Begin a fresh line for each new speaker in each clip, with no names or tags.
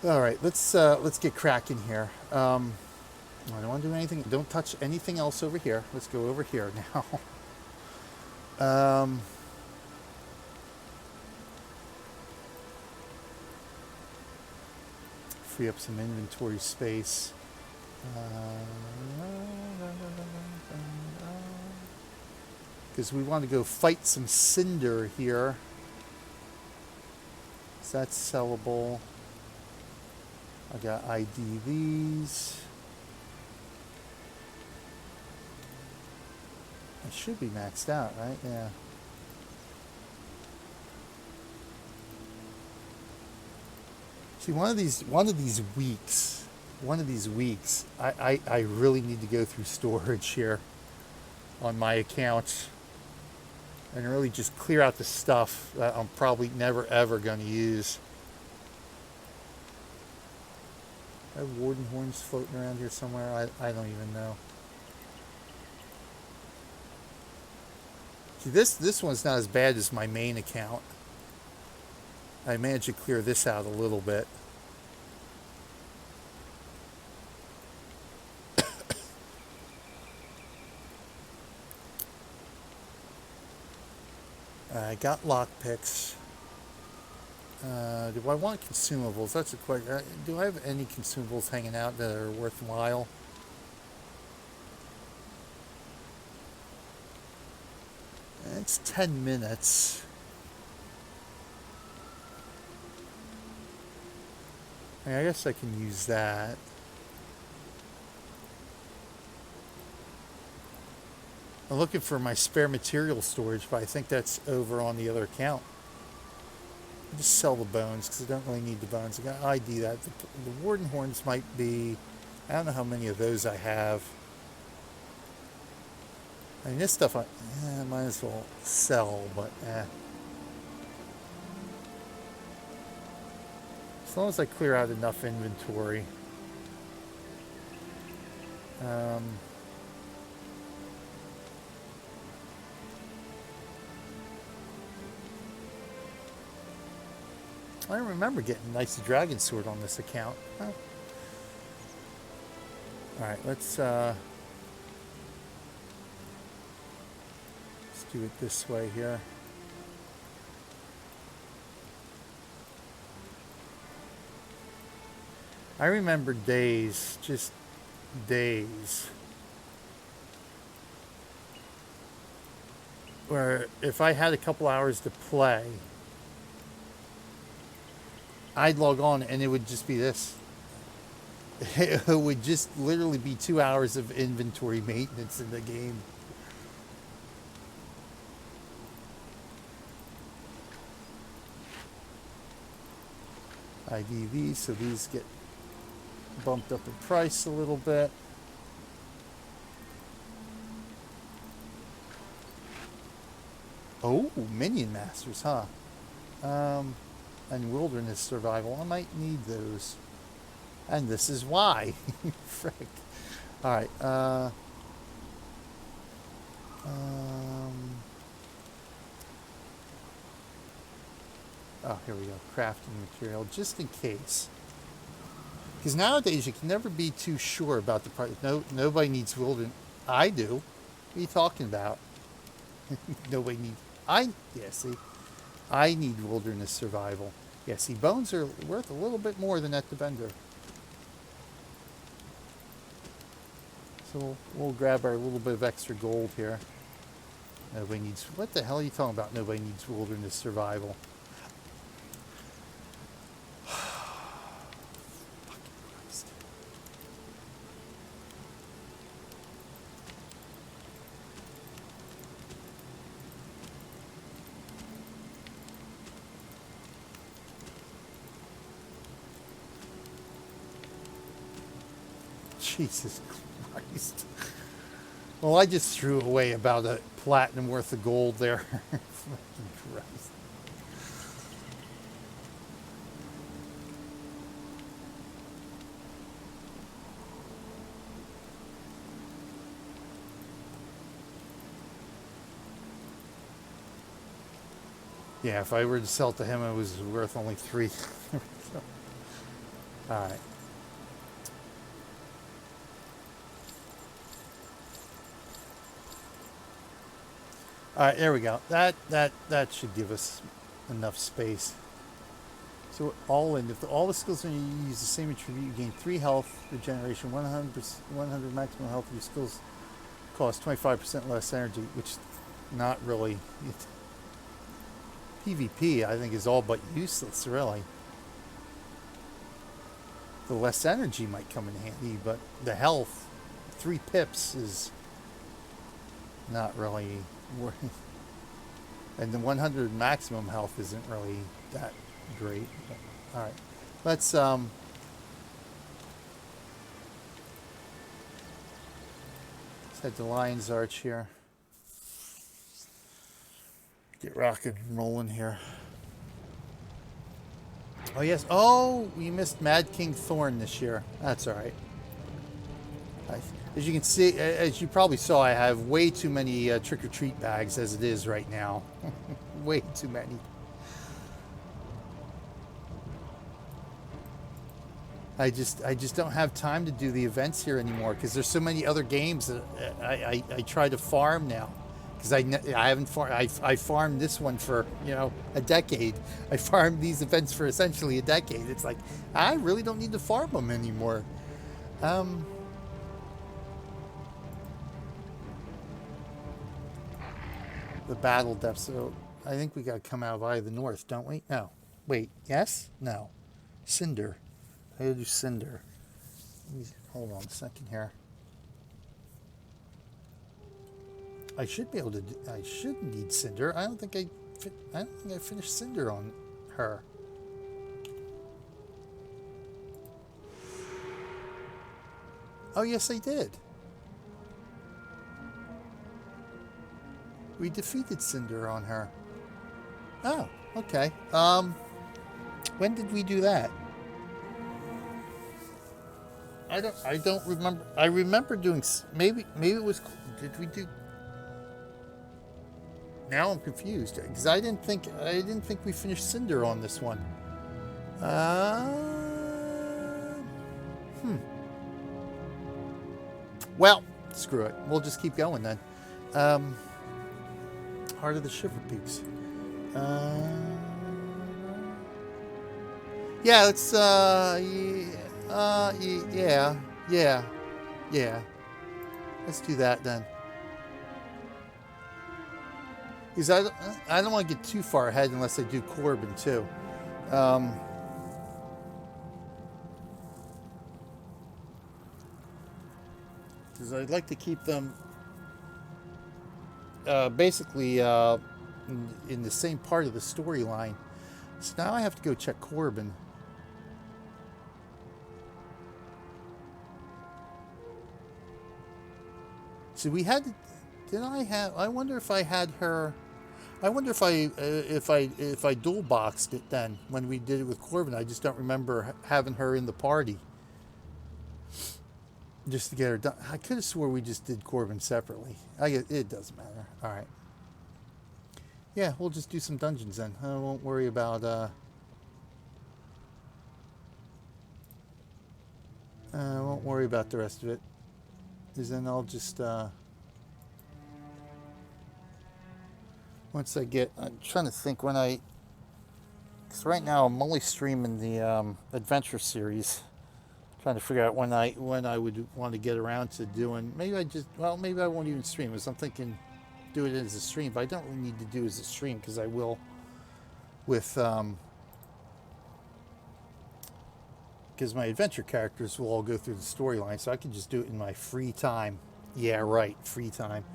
All right, let's get cracking here. I don't want to do anything. Don't touch anything else over here. Let's go over here now. um, Free up some inventory space. Because we want to go fight some Cinder here. So that's sellable. I got IDVs. It should be maxed out, right? Yeah. See, one of these weeks, I really need to go through storage here on my account and really just clear out the stuff that I'm probably never ever going to use. I have warden horns floating around here somewhere. I don't even know. See, this one's not as bad as my main account. I managed to clear this out a little bit. I got lockpicks. Do I want consumables? That's a question. Do I have any consumables hanging out that are worthwhile? It's 10 minutes. I guess I can use that. I'm looking for my spare material storage, but I think that's over on the other account. I'll just sell the bones because I don't really need the bones. I got to ID that. The warden horns might be... I don't know how many of those I have. I mean, this stuff I might as well sell, but as long as I clear out enough inventory. I don't remember getting a nice dragon sword on this account. Huh. Alright, let's do it this way here. I remember days, just days, where if I had a couple hours to play, I'd log on and it would just be this. It would just literally be 2 hours of inventory maintenance in the game. ID these, so these get bumped up in price a little bit. Oh, Minion Masters, huh? And Wilderness Survival. I might need those. And this is why. Frick. Alright, oh, here we go. Crafting material, just in case. Because nowadays you can never be too sure about the price. Nobody needs wilderness. I do. What are you talking about? Nobody needs. Yeah, see. I need wilderness survival. Yeah, see, bones are worth a little bit more than at the vendor. So we'll grab our little bit of extra gold here. Nobody needs... What the hell are you talking about? Nobody needs wilderness survival. Jesus Christ. Well, I just threw away about a platinum worth of gold there. Fucking Christ. Yeah, if I were to sell to him, it was worth only 3. All right. All right, there we go. That should give us enough space. So all in, if all the skills when you use the same attribute, you gain 3 health regeneration, 100 maximum health. Your skills cost 25% less energy, which not really. PvP, I think, is all but useless, really. The less energy might come in handy, but the health, 3 pips is not really worth. And the 100 maximum health isn't really that great. But, all right, let's head to Lion's Arch here. Get rocking and rolling here. Oh yes. Oh, we missed Mad King Thorn this year. That's all right. As you can see, as you probably saw, I have way too many trick-or-treat bags as it is right now. Way too many. I just don't have time to do the events here anymore because there's so many other games that I try to farm now. Because I haven't farmed. I farmed this one for, a decade. I farmed these events for essentially a decade. It's like I really don't need to farm them anymore. The battle depth. So I think we got to come out of Eye of the North, don't we? No. Wait. Yes? No. Cinder. I gotta do Cinder. Hold on a second here. I should be able to. I should need Cinder. I don't think I finished Cinder on her. Oh yes, I did. We defeated Cinder on her. Oh, okay. When did we do that? I don't remember. I remember doing. Maybe it was. Did we do? Now I'm confused because I didn't think we finished Cinder on this one. Well, screw it. We'll just keep going then. Heart of the Shiver Peaks. Yeah, let's. Yeah. Let's do that then. Because I don't want to get too far ahead unless I do Corbin too. Because I'd like to keep them basically in the same part of the storyline. So now I have to go check Corbin. So we had. Did I have? I wonder if I had her. I wonder if I dual boxed it then when we did it with Corbin. I just don't remember having her in the party. Just to get her done. I could have swore we just did Corbin separately. It doesn't matter. All right. Yeah, we'll just do some dungeons then. I won't worry about. I won't worry about the rest of it. Because then I'll just. Once I get, I'm trying to think when because right now I'm only streaming the adventure series. Trying to figure out when I would want to get around to doing. Maybe I won't even stream. Because I'm thinking, do it as a stream. But I don't really need to do it as a stream because I will with because my adventure characters will all go through the storyline, so I can just do it in my free time. Yeah, right, free time.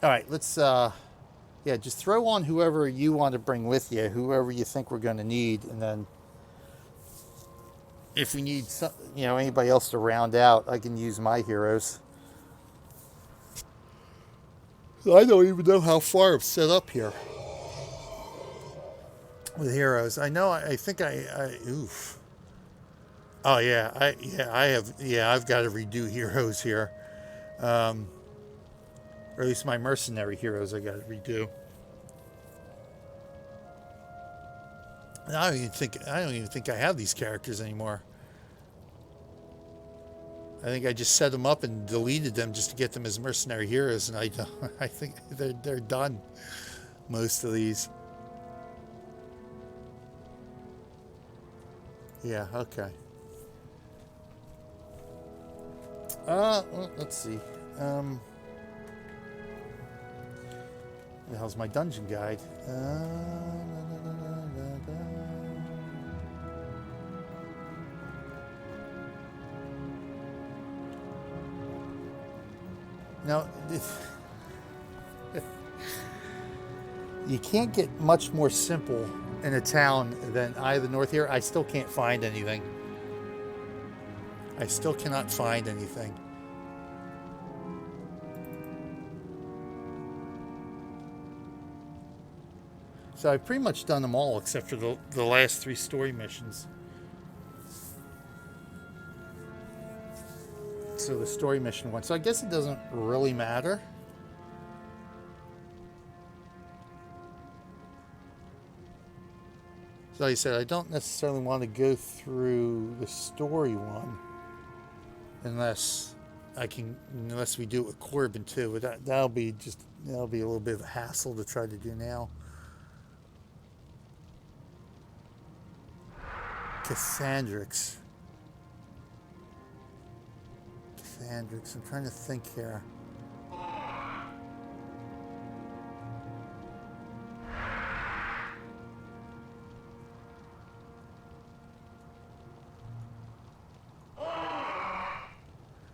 All right, let's. Yeah, just throw on whoever you want to bring with you, whoever you think we're going to need, and then if you need anybody else to round out, I can use my heroes. I don't even know how far I'm set up here with heroes. I know. I think I oof. Oh yeah, I've got to redo heroes here. Or at least my mercenary heroes I got to redo. I don't even think I have these characters anymore. I think I just set them up and deleted them just to get them as mercenary heroes, and I think they're done. Most of these. Yeah. Okay. Well, let's see. The hell's my dungeon guide? Now, you can't get much more simple in a town than Eye of the North here. I still can't find anything. I still cannot find anything. So I've pretty much done them all except for the last 3 story missions. So the story mission one. So I guess it doesn't really matter. So like I said, I don't necessarily want to go through the story one unless we do it with Corbin too. But that'll be a little bit of a hassle to try to do now. Cathandrix. I'm trying to think here.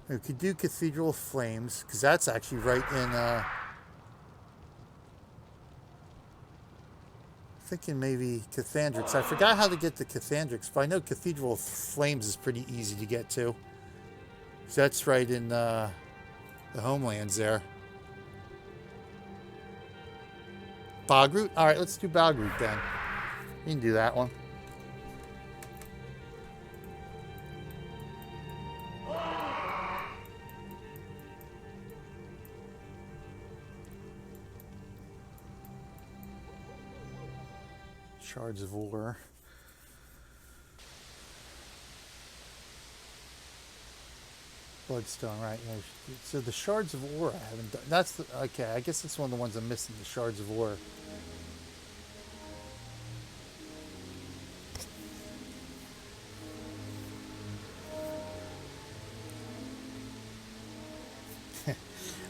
We could do Cathedral of Flames, because that's actually right in, thinking maybe Cathandrix. I forgot how to get to Cathandrix, but I know Cathedral of Flames is pretty easy to get to. So that's right in the homelands there. Bogroot? Alright, let's do Bogroot then. You can do that one. Shards of Ore. Bloodstone, right? Yeah. So the Shards of Ore I haven't done. That's okay. I guess that's one of the ones I'm missing. The Shards of Ore.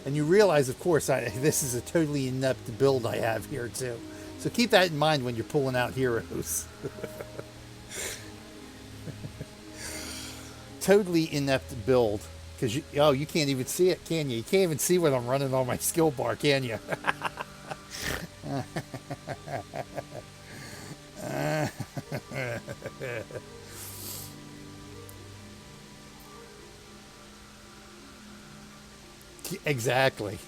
And you realize, of course, this is a totally inept build I have here too. So keep that in mind when you're pulling out heroes. Totally inept build. Because you can't even see it, can you? You can't even see what I'm running on my skill bar, can you? Exactly.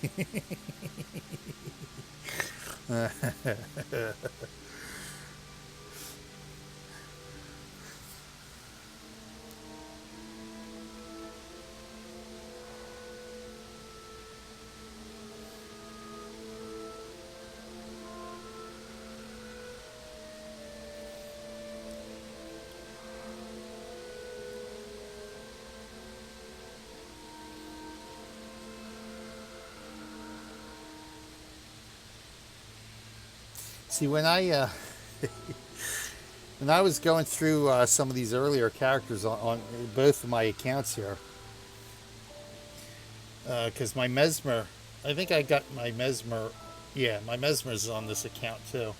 See, when I was going through some of these earlier characters on both of my accounts here, because my Mesmer, I think I got my Mesmer, yeah, my Mesmer's on this account too.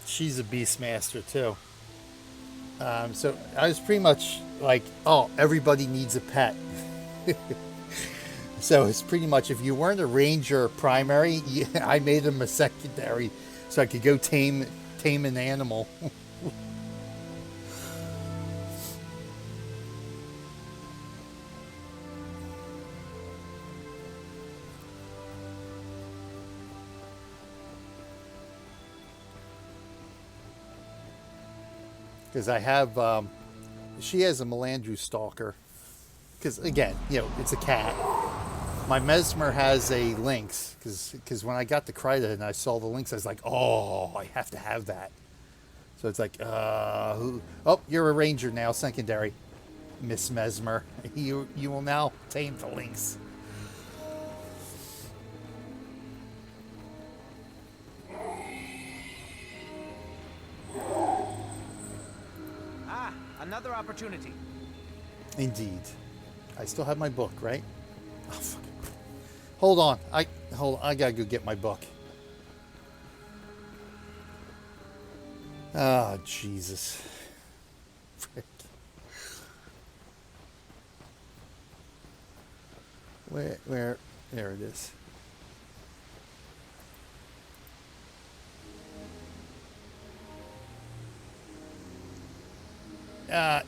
She's a Beastmaster too. So I was pretty much like, oh, everybody needs a pet. So it's pretty much, if you weren't a ranger primary, I made him a secondary so I could go tame an animal. Because I have, she has a Melandru Stalker. Because again, it's a cat. My Mesmer has a Lynx, because when I got the Kryta and I saw the Lynx, I was like, oh, I have to have that. So it's like, oh, you're a ranger now, secondary, Miss Mesmer. You will now tame the Lynx.
Ah, another opportunity.
Indeed. I still have my book, right? Oh, fuck. Hold on. I gotta go get my book. Oh, Jesus. Frick. Where? There it is.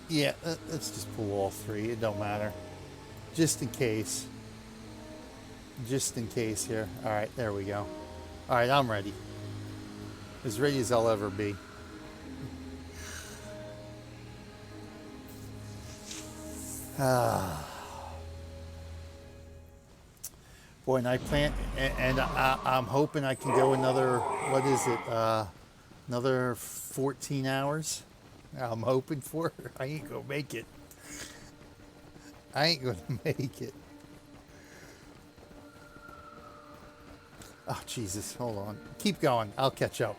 Yeah, let's just pull all three. It don't matter. Just in case. Just in case here. All right, there we go. All right, I'm ready. As ready as I'll ever be. Boy, and I plan, and I'm hoping I can go another, what is it, another 14 hours? I'm hoping for. I ain't gonna make it. I ain't gonna make it. Oh, Jesus, hold on. Keep going. I'll catch up.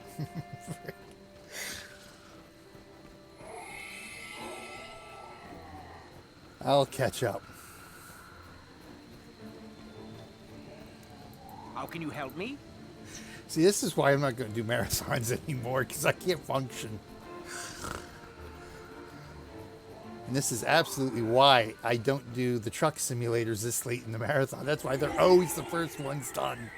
I'll catch up.
How can you help me?
See, this is why I'm not going to do marathons anymore, because I can't function. And this is absolutely why I don't do the truck simulators this late in the marathon. That's why they're always the first ones done.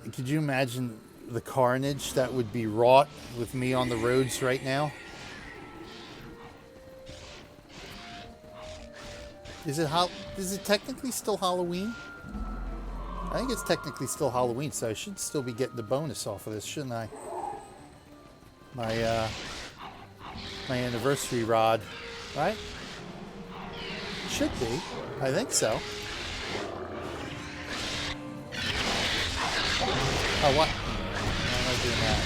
And could you imagine the carnage that would be wrought with me on the roads right now? Is it technically still Halloween? I think it's technically still Halloween, so I should still be getting the bonus off of this, shouldn't I? My anniversary rod, right? Should be. I think so. Oh, what? I'm not doing that.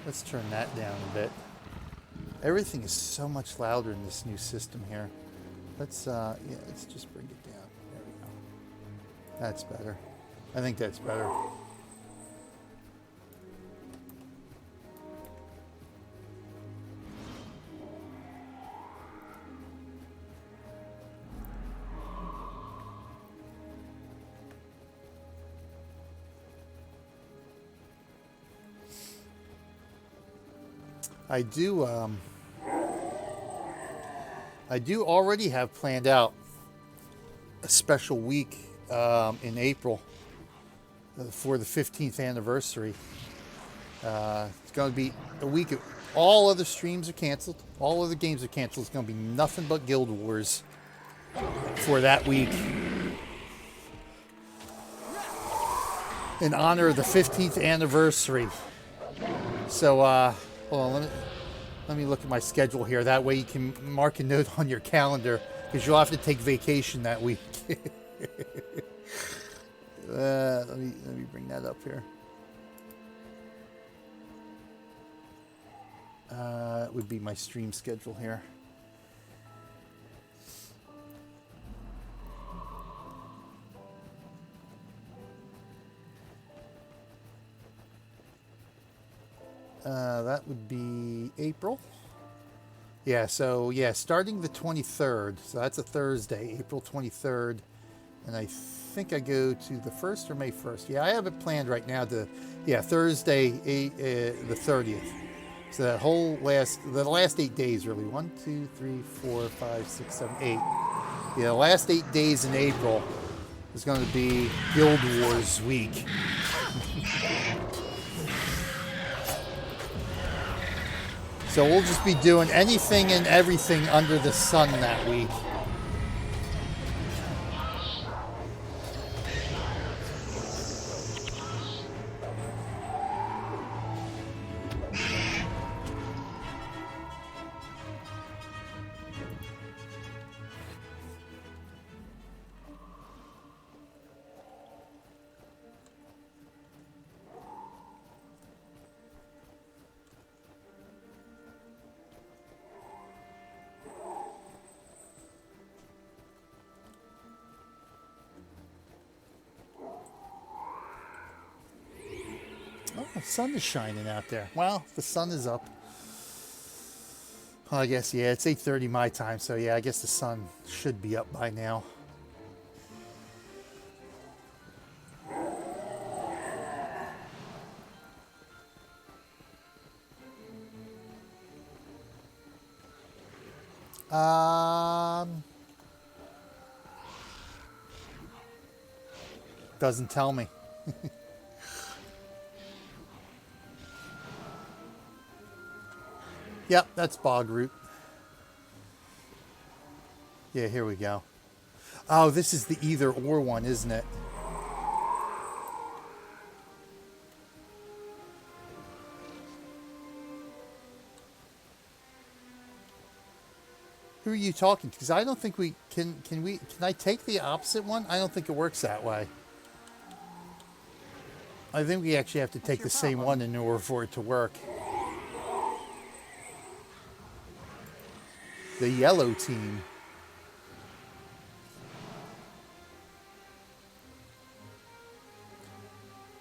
Let's turn that down a bit. Everything is so much louder in this new system here. Let's let's just bring it down. There we go. That's better. I think that's better. I do already have planned out a special week in April for the 15th anniversary. It's going to be a week of all other streams are canceled. All other games are canceled. It's going to be nothing but Guild Wars for that week. In honor of the 15th anniversary. So, hold on, let me look at my schedule here. That way you can mark a note on your calendar, because you'll have to take vacation that week. Let me bring that up here. It would be my stream schedule here. That would be April. Yeah, so yeah, starting the 23rd. So that's a Thursday, April 23rd. And I think I go to the 1st or May 1st. Yeah, I have it planned right now to, Thursday, the 30th. So that whole the last 8 days really. 1, 2, 3, 4, 5, 6, 7, 8. Yeah, the last 8 days in April is going to be Guild Wars week. So we'll just be doing anything and everything under the sun that week. Oh, the sun is shining out there. Well, the sun is up. Well, I guess, yeah, it's 8:30 my time, so yeah, I guess the sun should be up by now. Doesn't tell me. Yep, that's Bogroot. Yeah, here we go. Oh, this is the either or one, isn't it? Who are you talking to? Because I don't think we can. Can I take the opposite one? I don't think it works that way. I think we actually have to take the same one in order for it to work. The yellow team.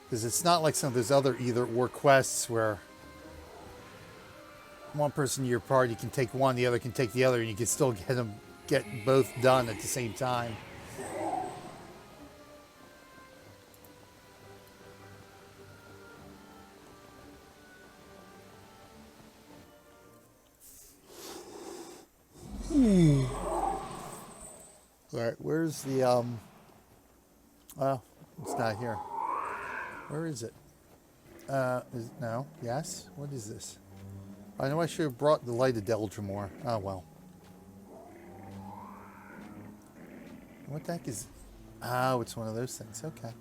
Because it's not like some of those other either or quests where one person in your party can take one, the other can take the other, and you can still get both done at the same time. All right, where's the well, it's not here. Where is it? No, yes. What is this? I know I should have brought the light of Deldrimore. Oh well. What the heck is? Oh, it's one of those things. Okay.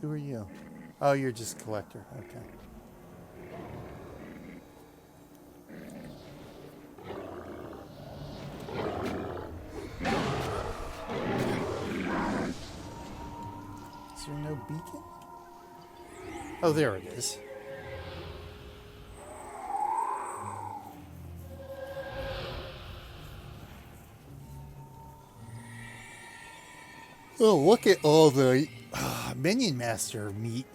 Who are you? Oh, you're just a collector. Okay. Is there no beacon? Oh, there it is. Oh, look at all the Minion Master meat.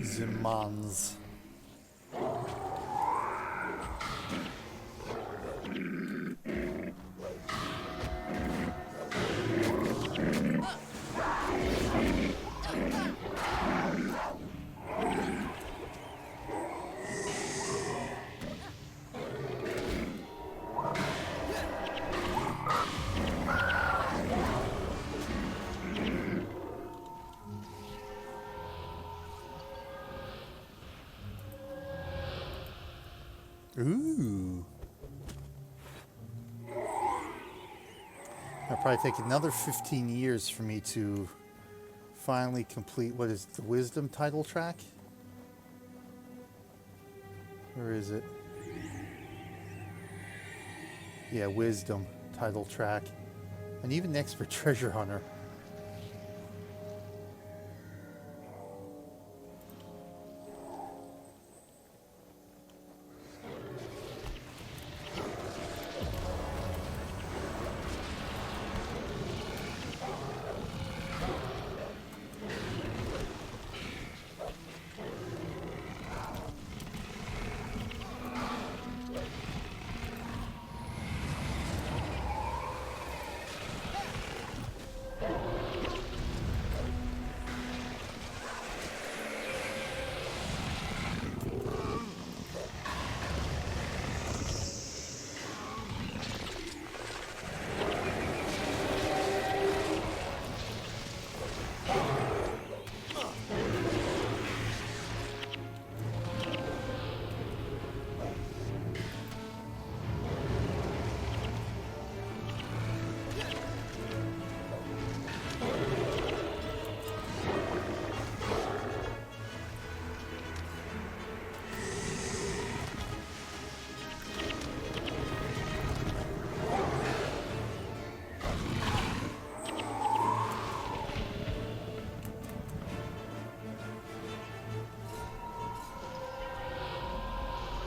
Zimans. Ooh. It'll probably take another 15 years for me to finally complete, what is the Wisdom title track? Where is it? Yeah, Wisdom title track. And even next for Treasure Hunter.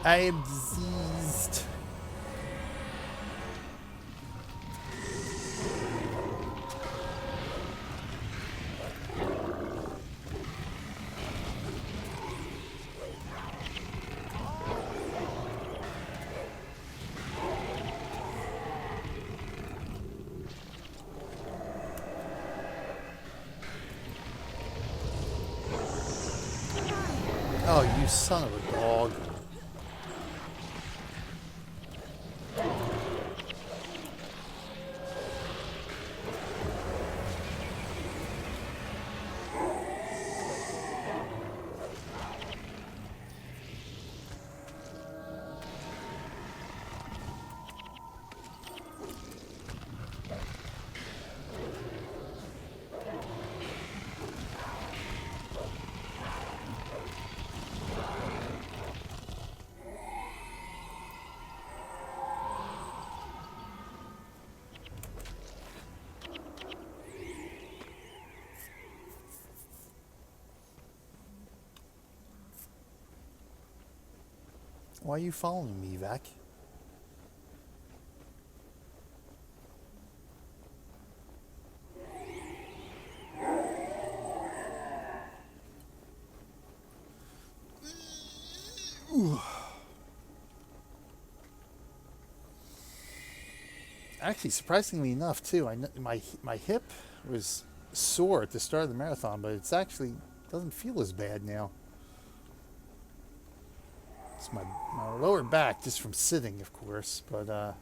I am diseased. Oh, you son of a dog. Why are you following me, Vac? Actually, surprisingly enough, too, my hip was sore at the start of the marathon, but it's actually doesn't feel as bad now. It's my lower back, just from sitting, of course, but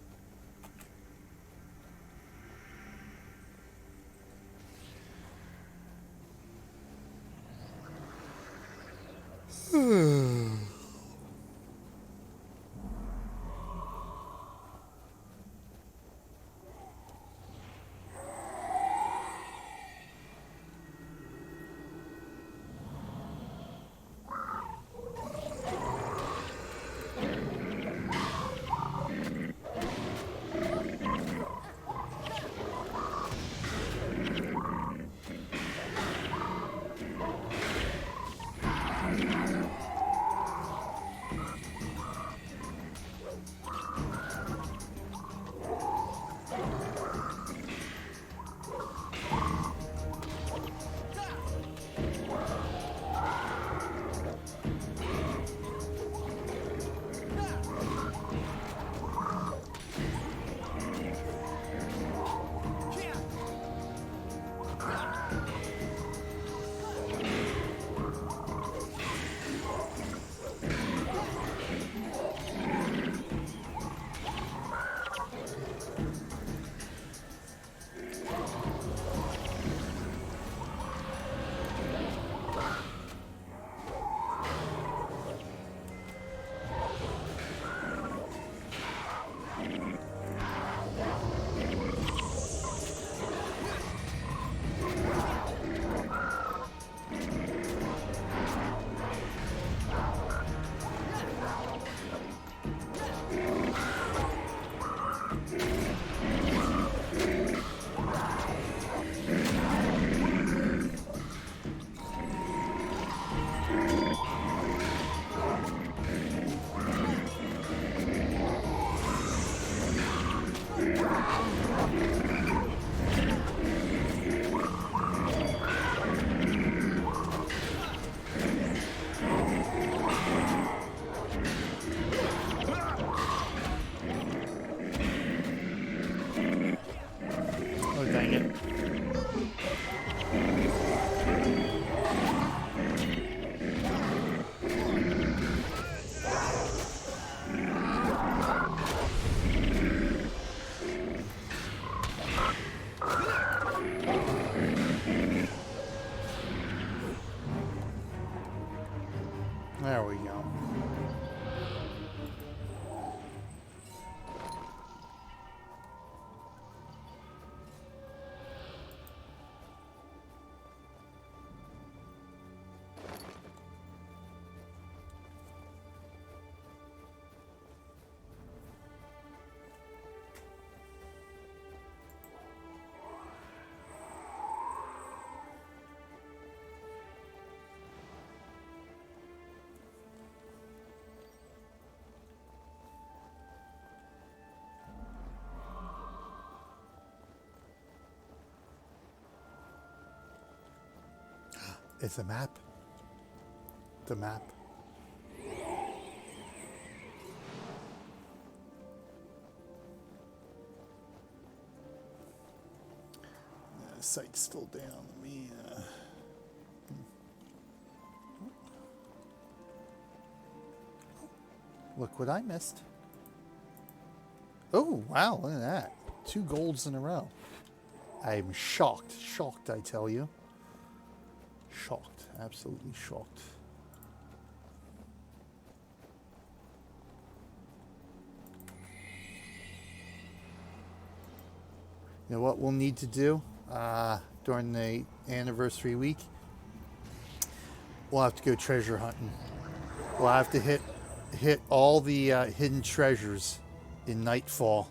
It's a map. The map. Site's still down. Let me. Look what I missed. Oh, wow, look at that. 2 golds in a row. I'm shocked. Shocked, I tell you. Shocked. Absolutely shocked. You know what we'll need to do during the anniversary week? We'll have to go treasure hunting. We'll have to hit all the hidden treasures in Nightfall,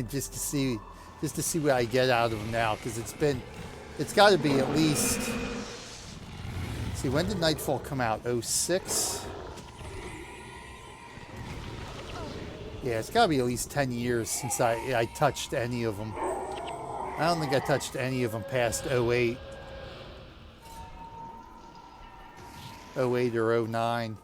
just to see what I get out of them now, because it's got to be at least. See, when did Nightfall come out? 06? Yeah, it's got to be at least 10 years since I touched any of them. I don't think I touched any of them past 08. 08 or 09.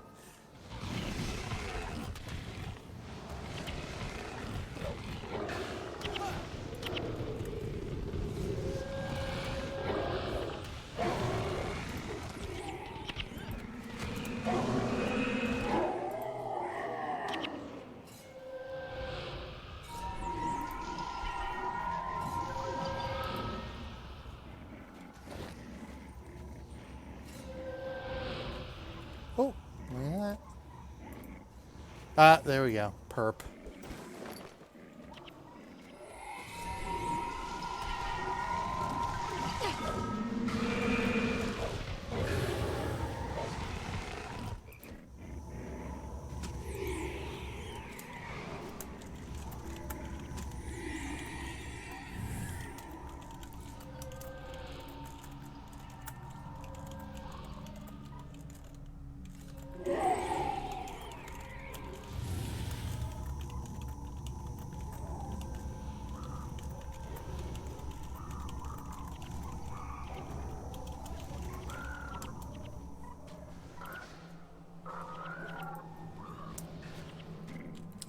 Oh, look at that. Ah, there we go. Perp.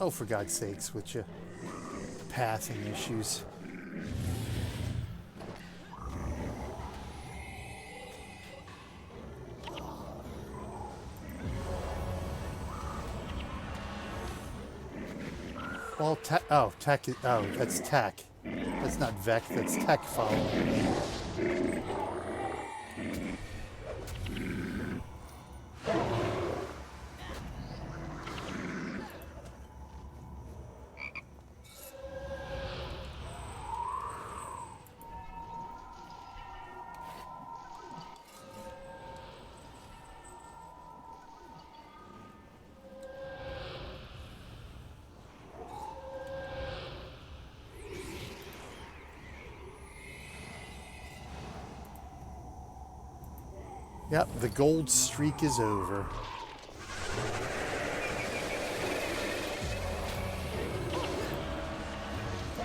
Oh, for God's sakes, with your pathing issues. Well, tech is, oh, that's tech. That's not Vec, that's tech following me. Yep, the gold streak is over.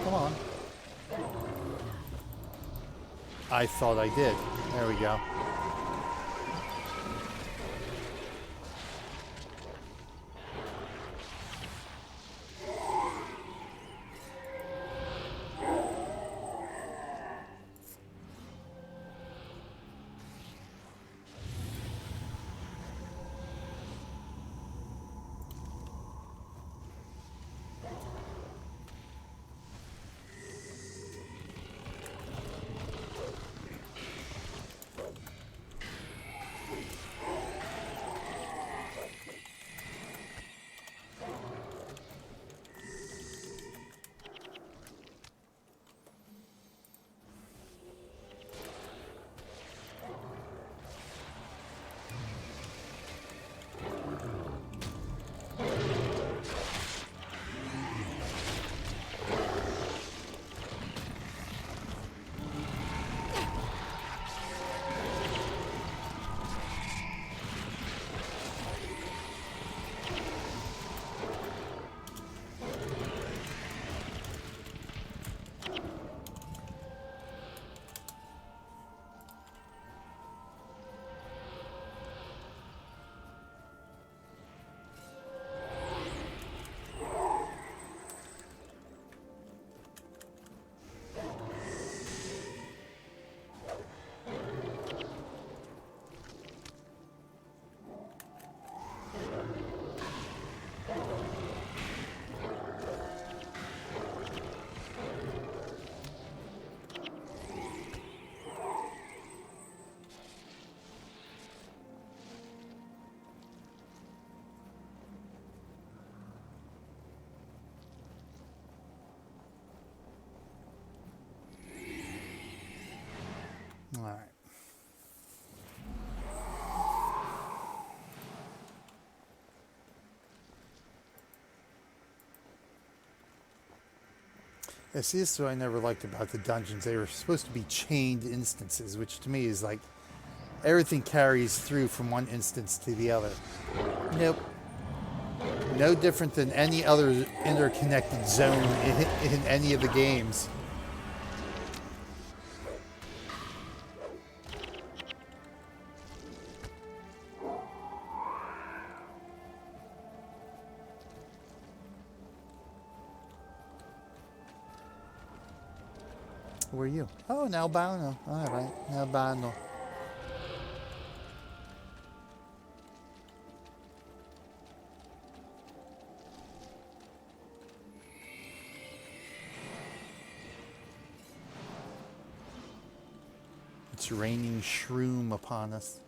Come on. I thought I did. There we go. Yeah, see, this is what I never liked about the dungeons. They were supposed to be chained instances, which to me is like everything carries through from one instance to the other. Nope. No different than any other interconnected zone in any of the games. Who are you? Oh, an albino. All right, an albino. It's raining shroom upon us.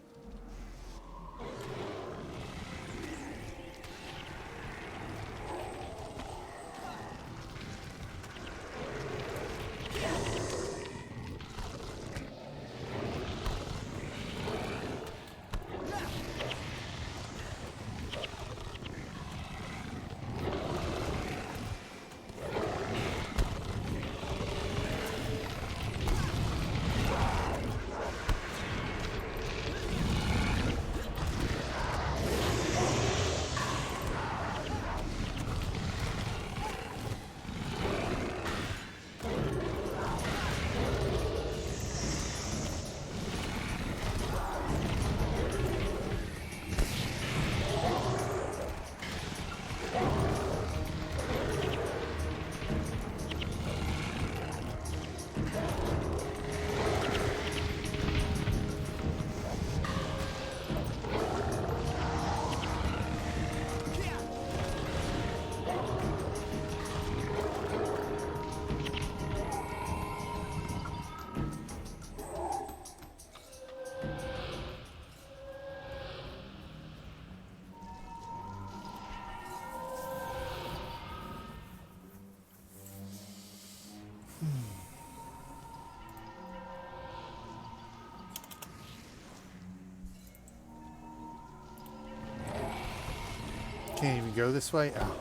Can't even go this way? Oh.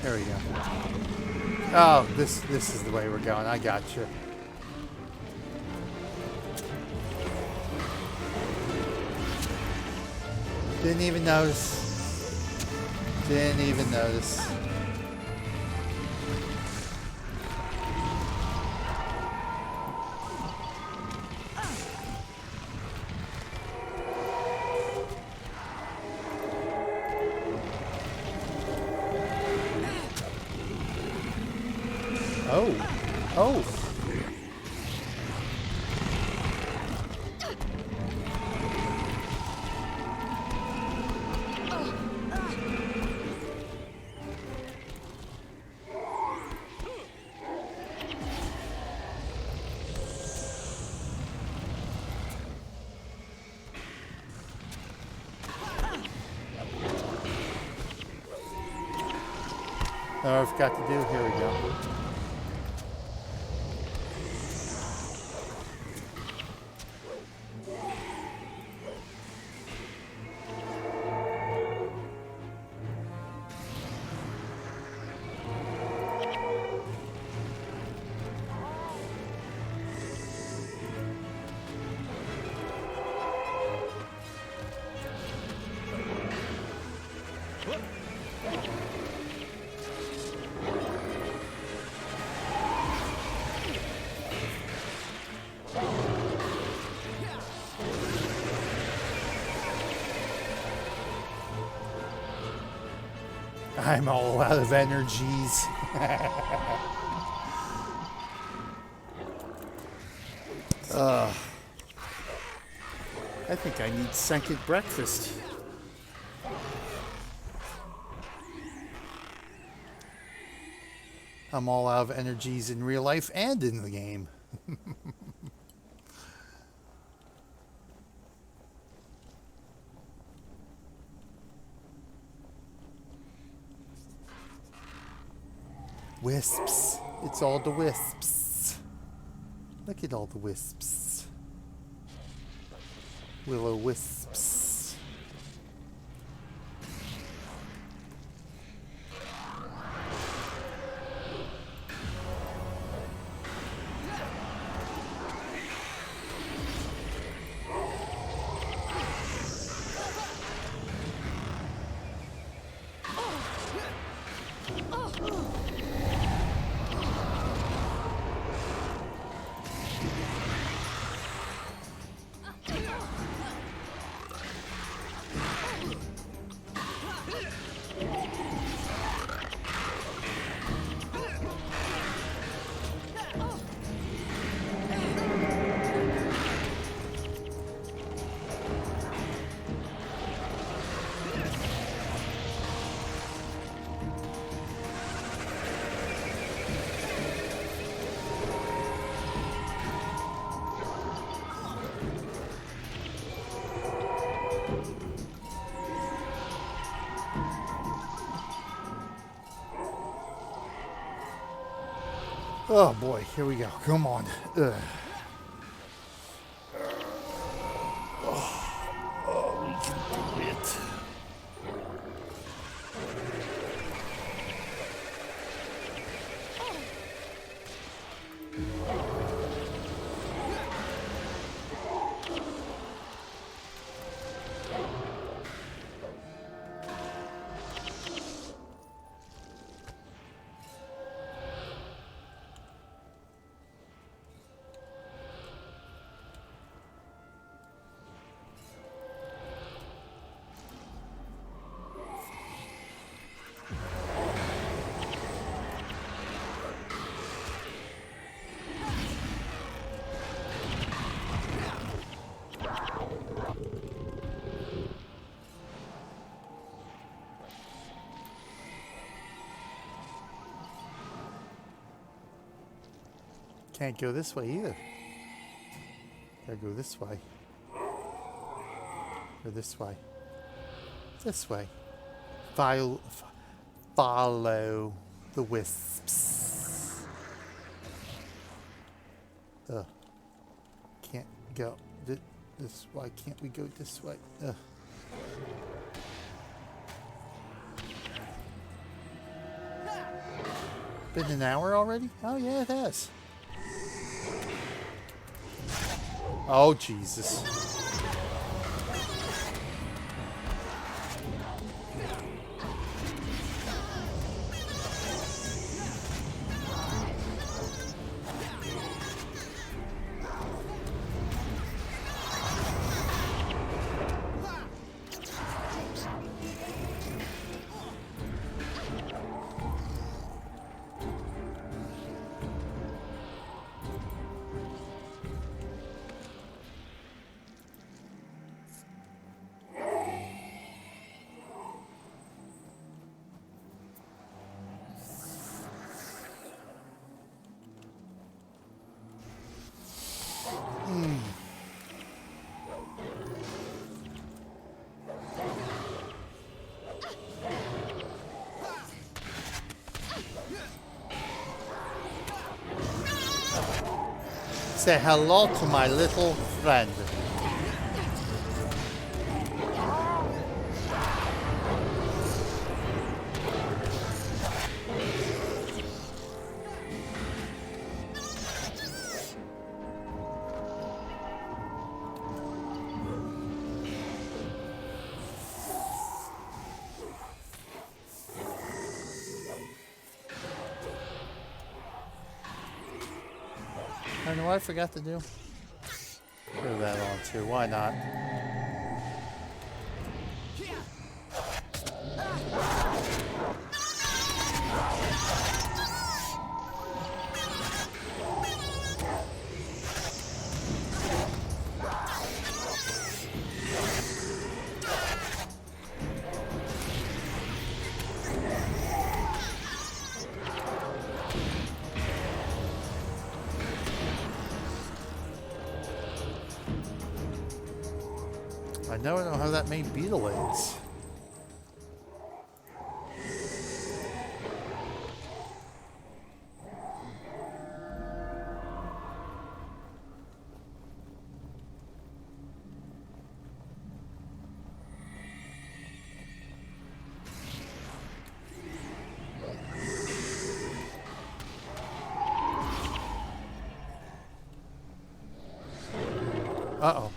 There we go. Oh, this is the way we're going. I got you. Didn't even notice. Didn't even notice. Oh. Oh, I forgot to do. Here we go. I'm all out of energies. I think I need second breakfast. I'm all out of energies in real life and in the game. Wisps. It's all the wisps. Look at all the wisps. Willow wisps. Oh boy, here we go. Come on. Ugh. Oh, we can do it. Can't go this way either. Gotta go this way. Or this way. This way. Follow the wisps. Ugh. Can't go. This. Why can't we go this way? Ugh. Been an hour already? Oh yeah, it has. Oh, Jesus. Say hello to my little friend. I know what I forgot to do. Throw that on too. Why not? I don't know how that main beetle is. Uh-oh.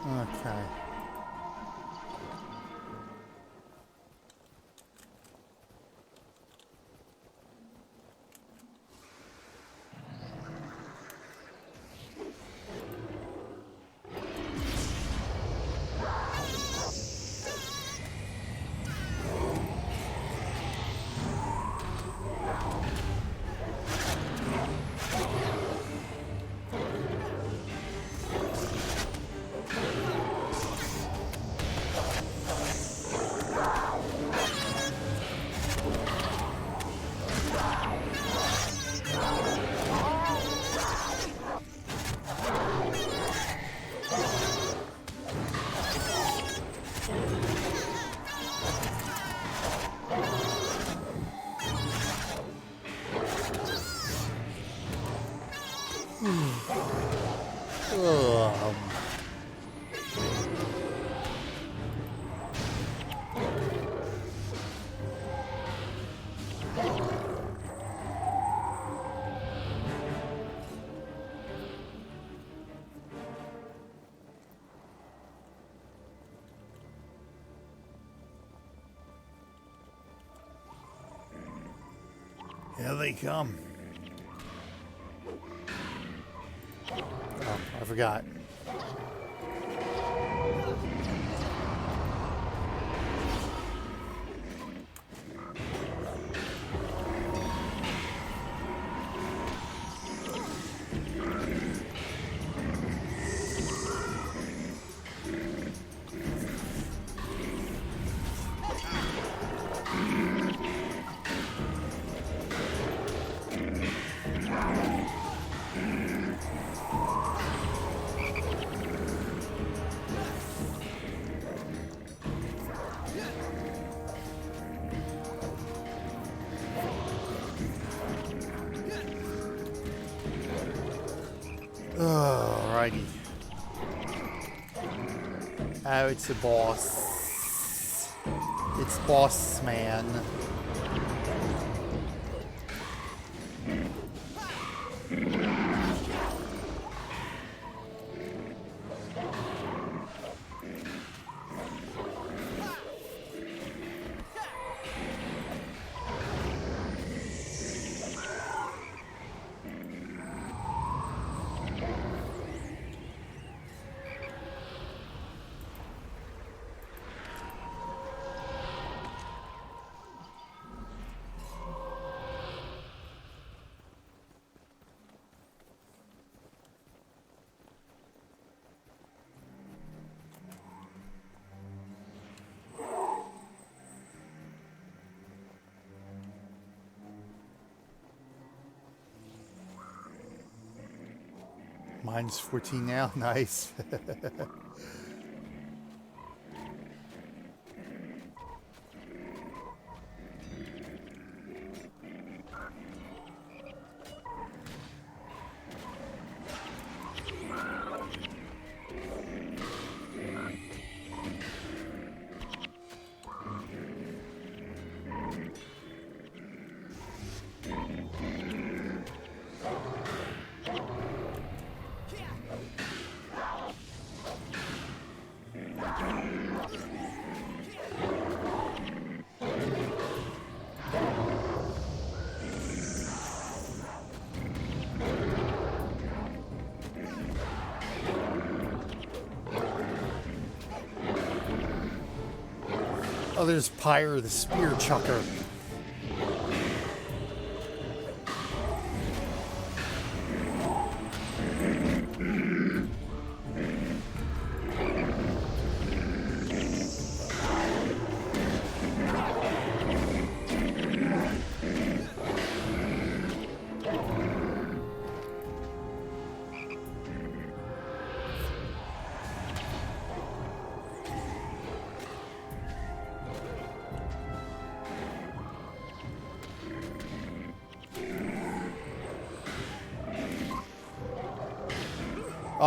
Okay. Here they come. Oh, I forgot. Alrighty. Oh, it's the boss. It's boss man. Mine's 14 now. Nice. Oh, there's Pyre, the spear chucker.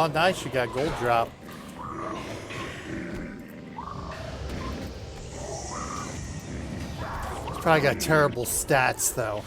Oh, nice. You got gold drop. It's probably got terrible stats, though.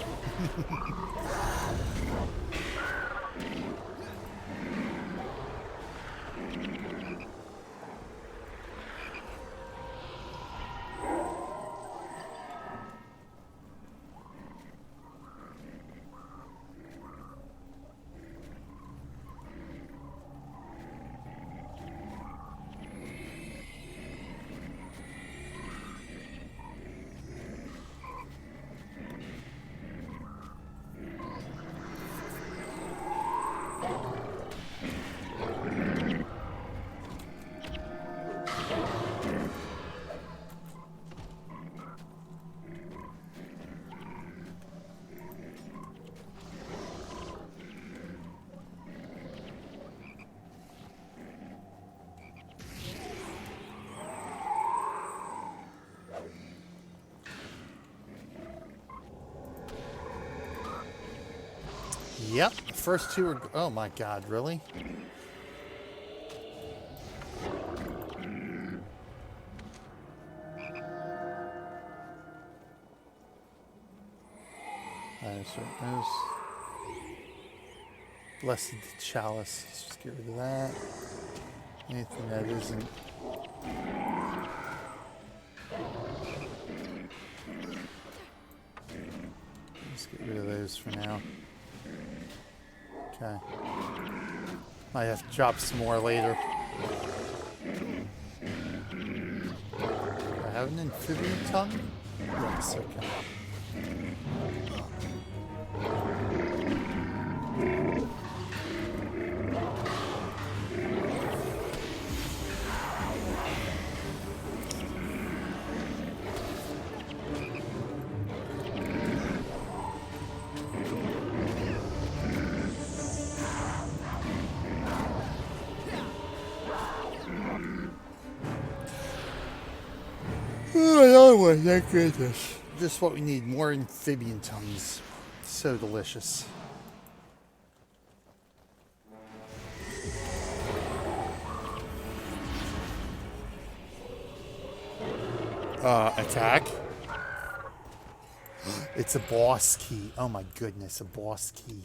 Yep, the first two are... Oh my god, really? There's Blessed Chalice. Let's just get rid of that. Anything that isn't... Let's get rid of those for now. Okay. Might have to drop some more later. Do I have an amphibian tongue? Yes, okay. Oh my goodness. Just what we need, more amphibian tongues. So delicious. Attack. It's a boss key. Oh my goodness, a boss key.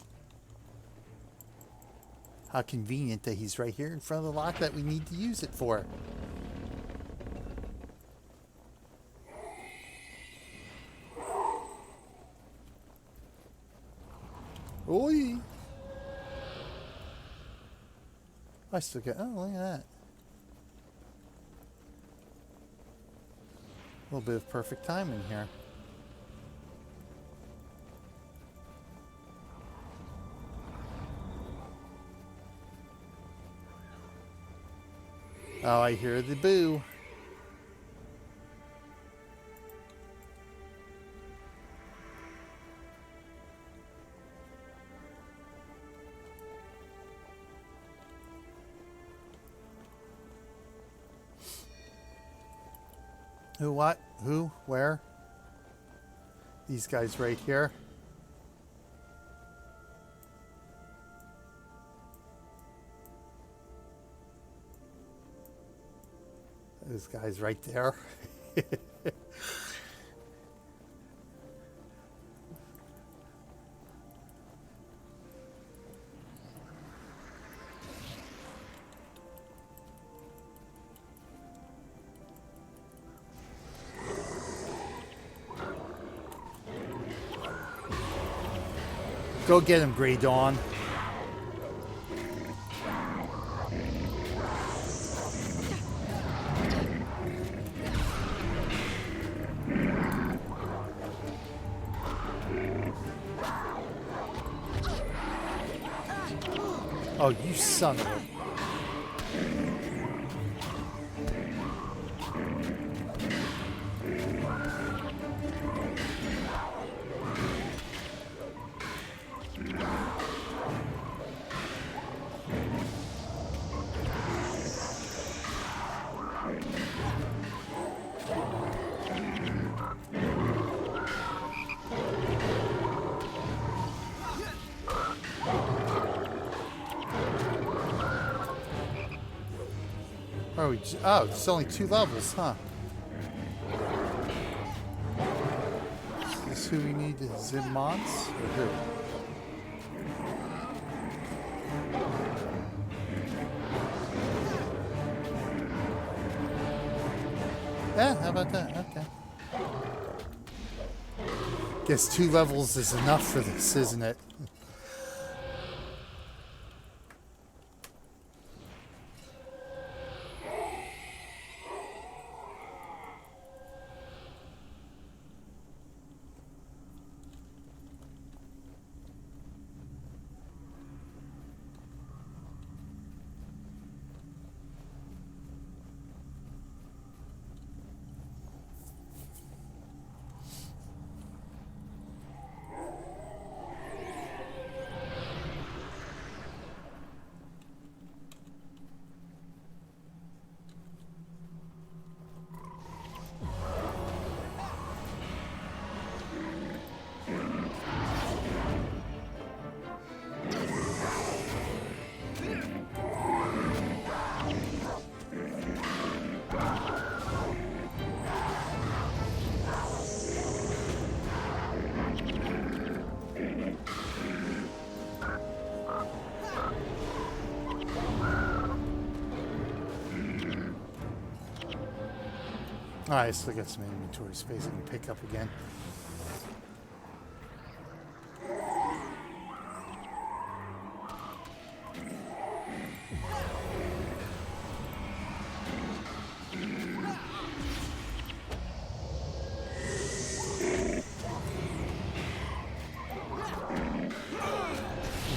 How convenient that he's right here in front of the lock that we need to use it for. Oi! I still get... Oh, look at that. A little bit of perfect timing here. Oh, I hear the boo. Who, what? Who? Where? These guys right here. Those guys right there. Go get him, Grey Dawn. Oh, you son of a... are we? Oh, it's only 2 levels, huh? Is this who we need? Is it Mons? Or who? Yeah, how about that? Okay. Guess 2 levels is enough for this, isn't it? Alright, still got some inventory space I can pick up again.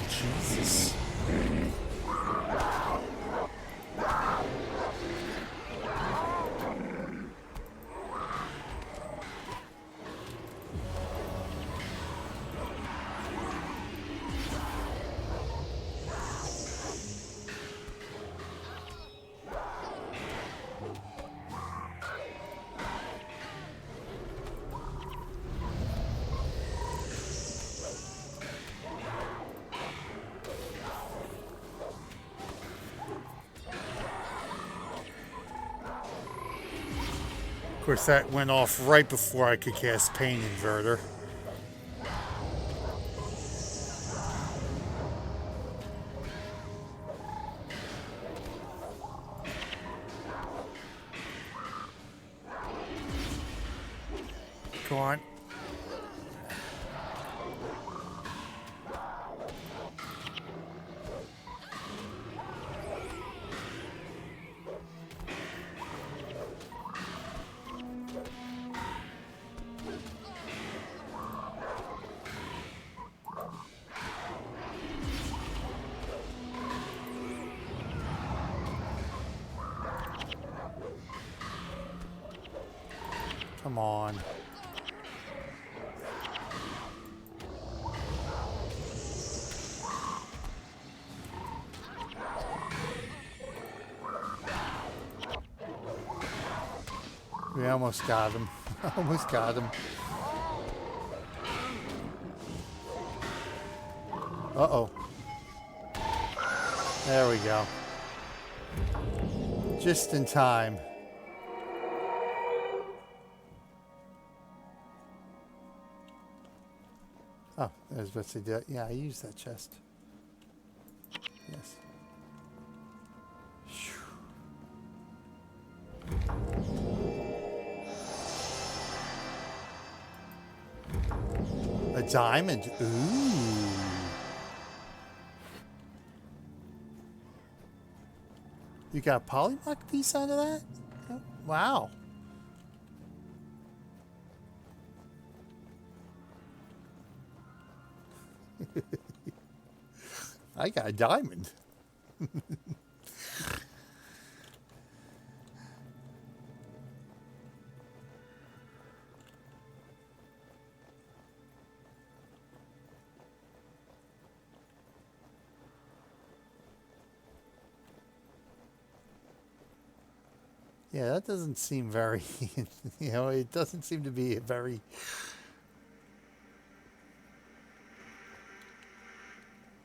Jesus. Of course, that went off right before I could cast Pain Inverter. Come on. Come on. We almost got him. Almost got him. Uh-oh. There we go. Just in time. Oh, I was about to say, yeah, I used that chest. Yes. A diamond. Ooh. You got a polymorph piece out of that? Oh, wow. I got a diamond. Yeah, that doesn't seem very, you know, it doesn't seem to be a very...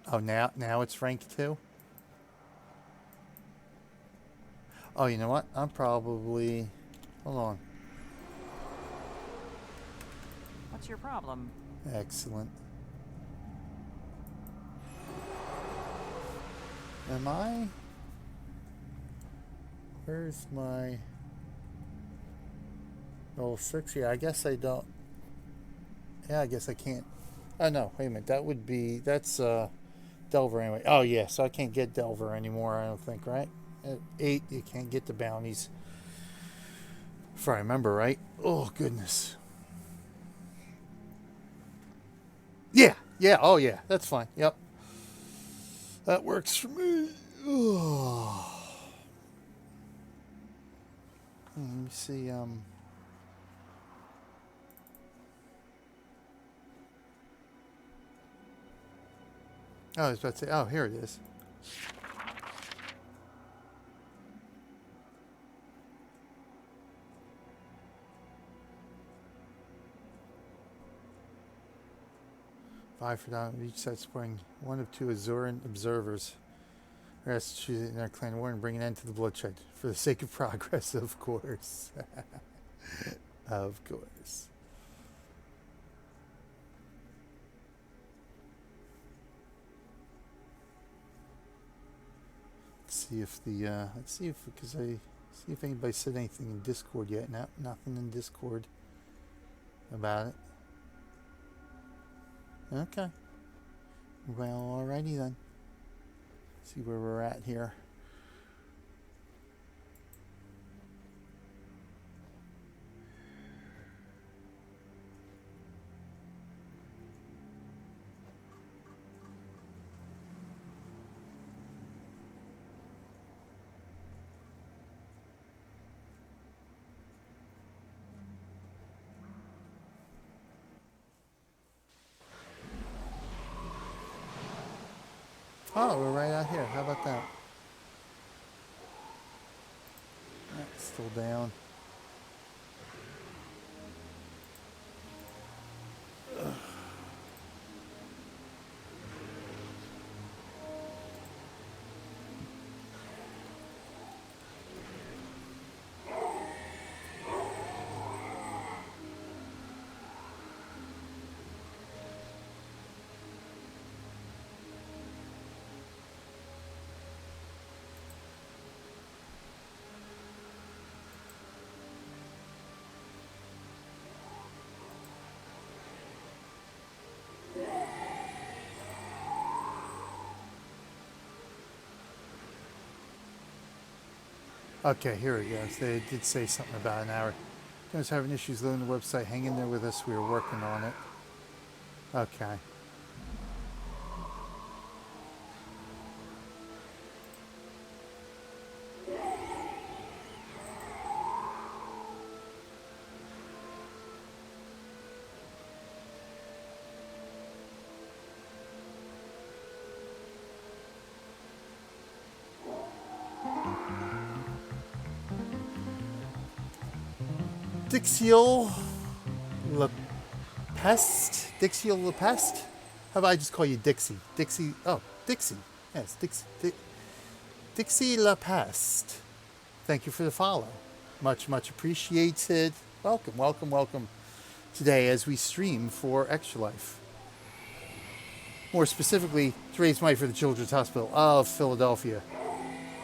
Oh, now it's rank 2? Oh, you know what? I'm probably... Hold on.
What's your problem?
Excellent. Am I... Where's my... Level 6? Yeah, I guess I don't... Yeah, I guess I can't... Oh, no. Wait a minute. That would be... That's, Delver anyway. Oh, yeah. So I can't get Delver anymore, I don't think, right? At 8, you can't get the bounties. If I remember right. Oh, goodness. Yeah. Yeah. Oh, yeah. That's fine. Yep. That works for me. Oh. Let me see. Oh, I was about to say. Oh, here it is. Five for down each side spring. One of 2 Azuran observers. The rest choosing their clan war and bring an end to the bloodshed. For the sake of progress, of course. Of course. Let's see if the let's see if because I see if anybody said anything in Discord yet. No, nothing in Discord about it. Okay. Well, alrighty then. See where we're at here. Oh, we're right out here. How about that? That's still down. Okay, here it goes. They did say something about an hour. Guys having issues loading the website. Hang in there with us. We were working on it. Okay. Dixiel Lepest? Dixiel Lepest? How about I just call you Dixie? Dixie. Oh, Dixie. Yes, Dixie Lepest. Thank you for the follow. Much, much appreciated. Welcome, welcome, welcome today as we stream for Extra Life. More specifically, to raise money for the Children's Hospital of Philadelphia.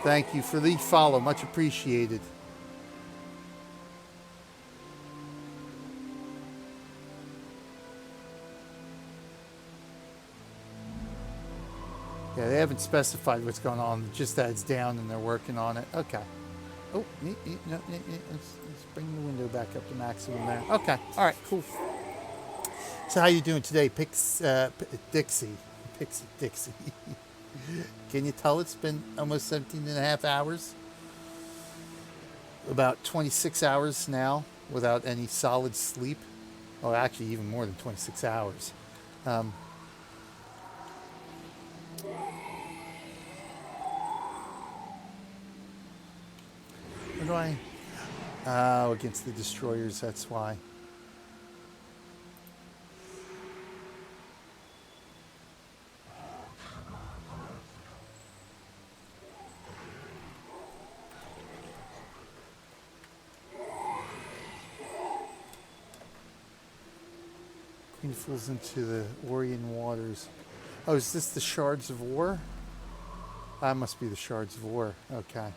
Thank you for the follow. Much appreciated. Yeah, they haven't specified what's going on, just that it's down and they're working on it. Okay. Oh, let's bring the window back up to maximum there. Okay, all right, cool. So how you doing today, Dixie? Dixie. Can you tell it's been almost 17 and a half hours? About 26 hours now without any solid sleep. Oh, actually, even more than 26 hours. What do I... Oh, against the destroyers, that's why. He falls into the Orion waters. Oh, is this the Shards of War? That must be the Shards of War. Okay.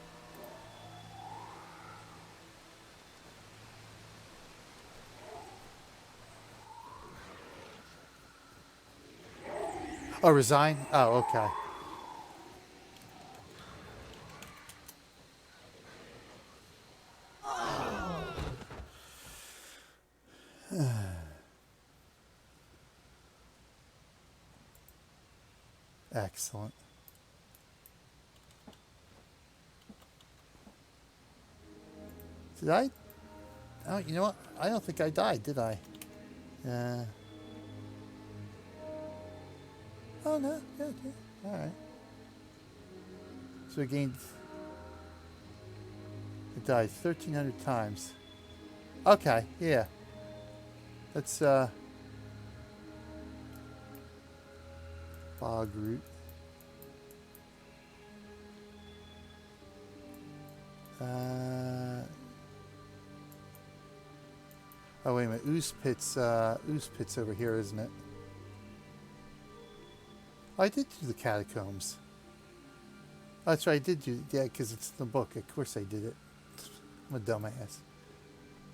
Oh, resign? Oh, okay. Excellent. Did I? Oh, you know what? I don't think I died, did I? Oh, no. Yeah, okay. All right. So I gained... I died 1,300 times. Okay, yeah. That's, Bogroot. Oh, wait a minute. Ooze Pit's over here, isn't it? Oh, I did do the catacombs. Oh, that's right, I did do... Yeah, because it's in the book. Of course I did it. I'm a dumbass.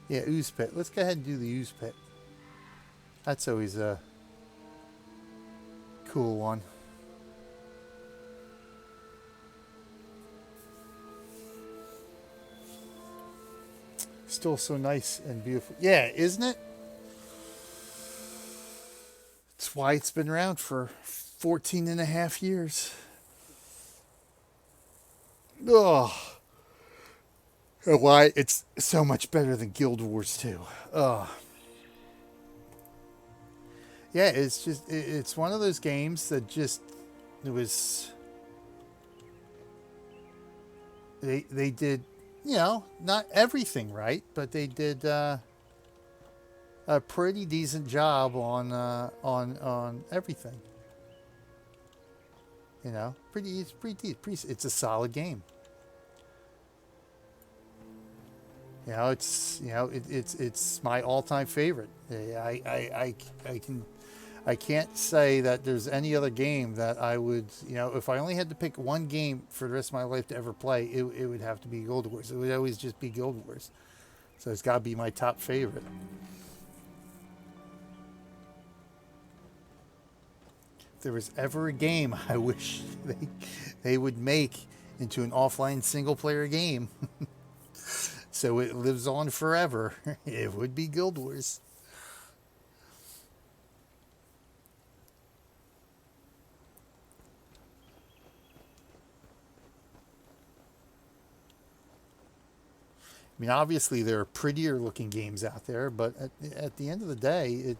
Yeah, Ooze Pit. Let's go ahead and do the Ooze Pit. That's always a cool one. Still so nice and beautiful. Yeah, isn't it? That's why it's been around for 14 and a half years. Oh. Why? It's so much better than Guild Wars 2. Oh. Yeah, it's just, it's one of those games that just, it was, they did, you know, not everything right, but they did a pretty decent job on everything. You know, it's a solid game. You know, it's my all-time favorite. I can't say that there's any other game that I would, you know, if I only had to pick one game for the rest of my life to ever play, it would have to be Guild Wars. It would always just be Guild Wars. So it's got to be my top favorite. If there was ever a game I wish they would make into an offline single-player game, so it lives on forever, it would be Guild Wars. I mean, obviously there are prettier looking games out there, but at the end of the day,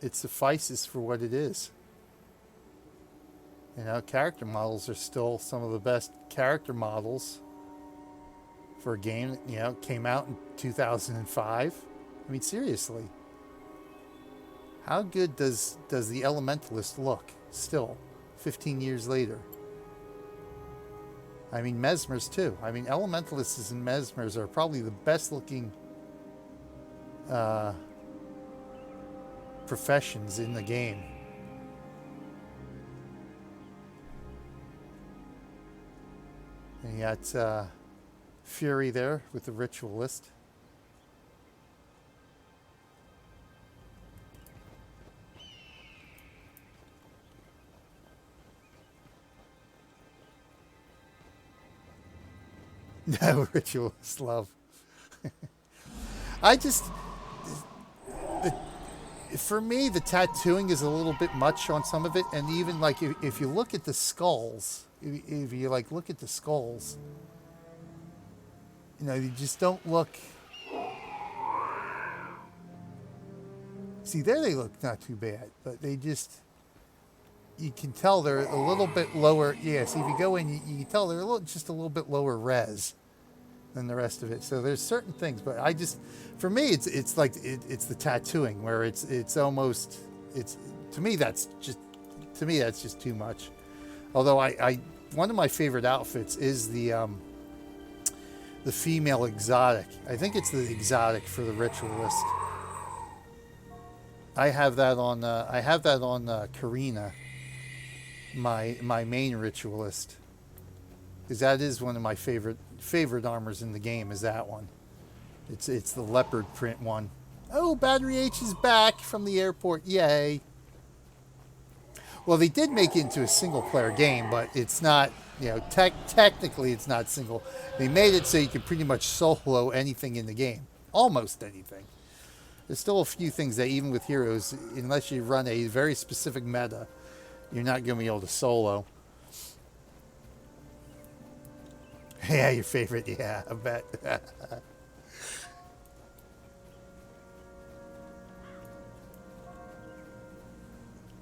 it suffices for what it is. You know, character models are still some of the best character models for a game that, you know, came out in 2005. I mean, seriously. How good does the Elementalist look still 15 years later? I mean, Mesmers too. I mean, Elementalists and Mesmers are probably the best looking professions in the game. And you got Fury there with the Ritualist. No, Ritualist love. For me, the tattooing is a little bit much on some of it, and even like if you look at the skulls, if you like look at the skulls, you know, you just don't look. See, there they look not too bad, but they just, you can tell they're a little bit lower. Yeah, see, if you go in, you can tell they're just a little bit lower res than the rest of it. So there's certain things, but I just, for me, it's the tattooing where it's almost, to me that's just too much. Although I one of my favorite outfits is the female exotic. I think it's the exotic for the Ritualist. I have that on. Karina, my main ritualist, because that is one of my favorite armors in the game. Is that one? It's the leopard print one. Oh, Battery H is back from the airport. Yay! Well, they did make it into a single player game, but it's not. You know, technically it's not single. They made it so you can pretty much solo anything in the game, almost anything. There's still a few things that even with heroes, unless you run a very specific meta, you're not going to be able to solo. Yeah, your favorite. Yeah, I bet.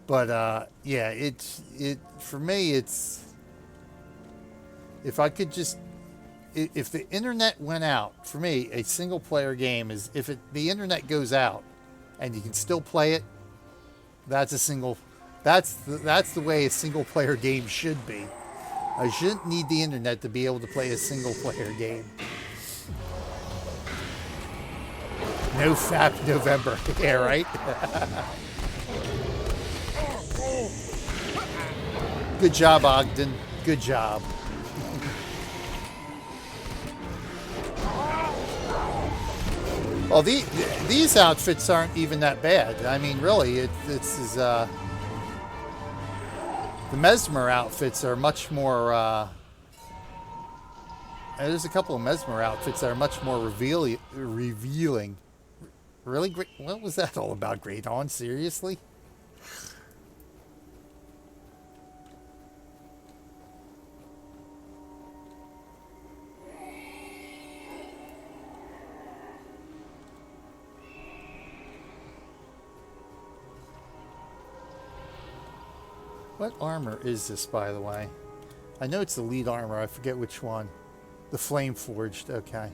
But yeah, for me, it's if I could just if the internet went out, for me, a single player game is if the internet goes out and you can still play it. That's the way a single player game should be. I shouldn't need the internet to be able to play a single player game. No FAP November. Yeah, right? Good job, Ogden. Good job. Well, these outfits aren't even that bad. I mean, really, the Mesmer outfits are much more. There's a couple of Mesmer outfits that are much more revealing. Really great. What was that all about, Great On? Seriously? What armor is this, by the way? I know it's the lead armor. I forget which one. The Flame Forged. Okay.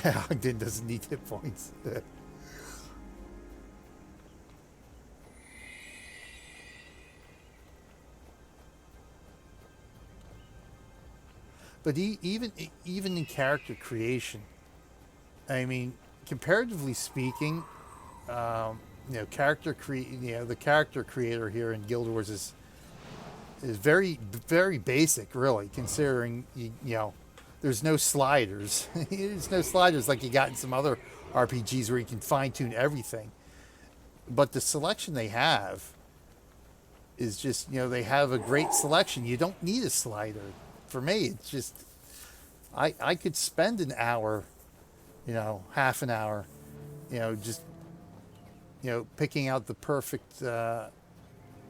Ogden doesn't need hit points. But even in character creation, I mean, comparatively speaking, the character creator here in Guild Wars is very, very basic, really, considering there's no sliders. There's no sliders like you got in some other RPGs where you can fine tune everything. But the selection they have is just, they have a great selection. You don't need a slider. For me, it's just I could spend an hour. Half an hour, just, picking out the perfect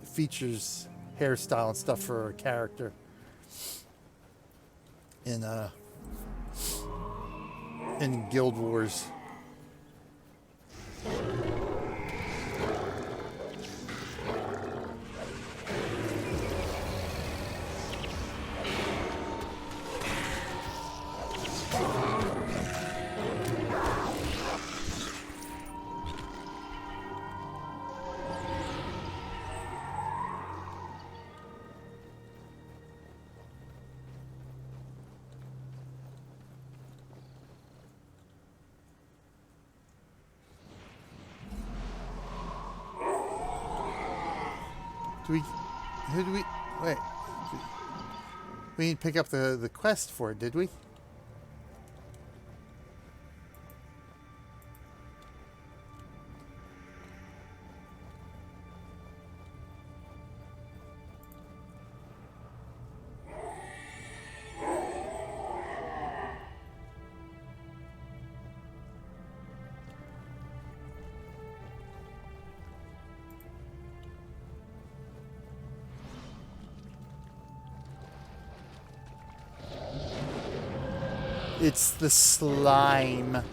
features, hairstyle, and stuff for a character in Guild Wars. Wait. We didn't pick up the quest for it, did we? It's the slime.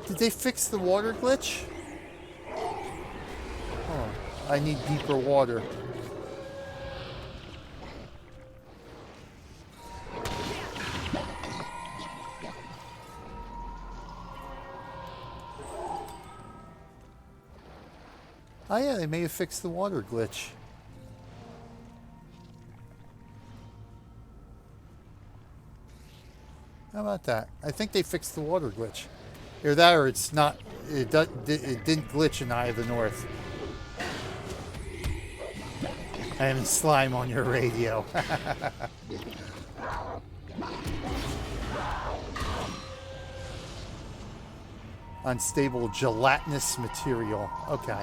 Did they fix the water glitch? Oh, I need deeper water. Oh yeah, they may have fixed the water glitch. How about that? I think they fixed the water glitch. Either that or it's not. It didn't glitch in Eye of the North. And slime on your radio. Unstable gelatinous material. Okay.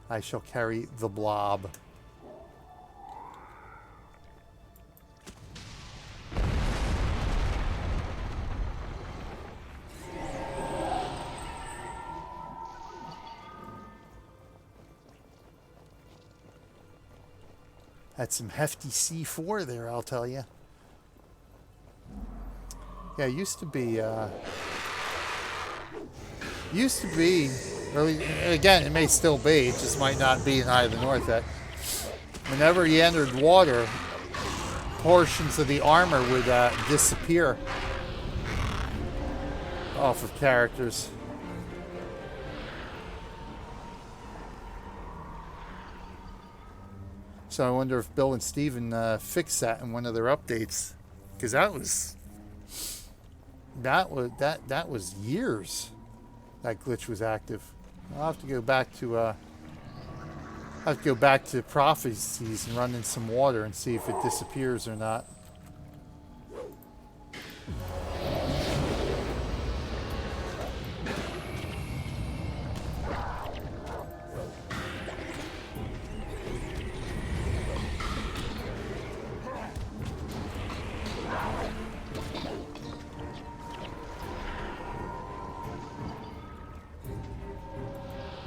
I shall carry the blob. Had some hefty C4 there, I'll tell you. Yeah, it used to be early, again, it may still be, it just might not be in Eye of the North, that whenever you entered water, portions of the armor would disappear off of characters. So I wonder if Bill and Steven fixed that in one of their updates, because that was years that glitch was active. I'll have to go back to Prophecies and run in some water and see if it disappears or not.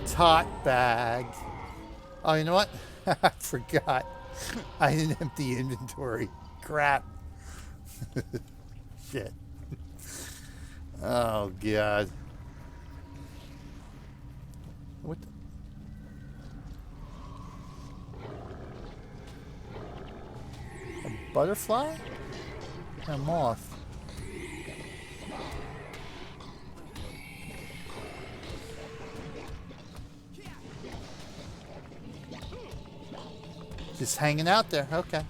Tot bag. Oh, you know what? I forgot. I didn't empty inventory. Crap. Shit. Oh, God. What? A butterfly? A moth? Just hanging out there. Okay.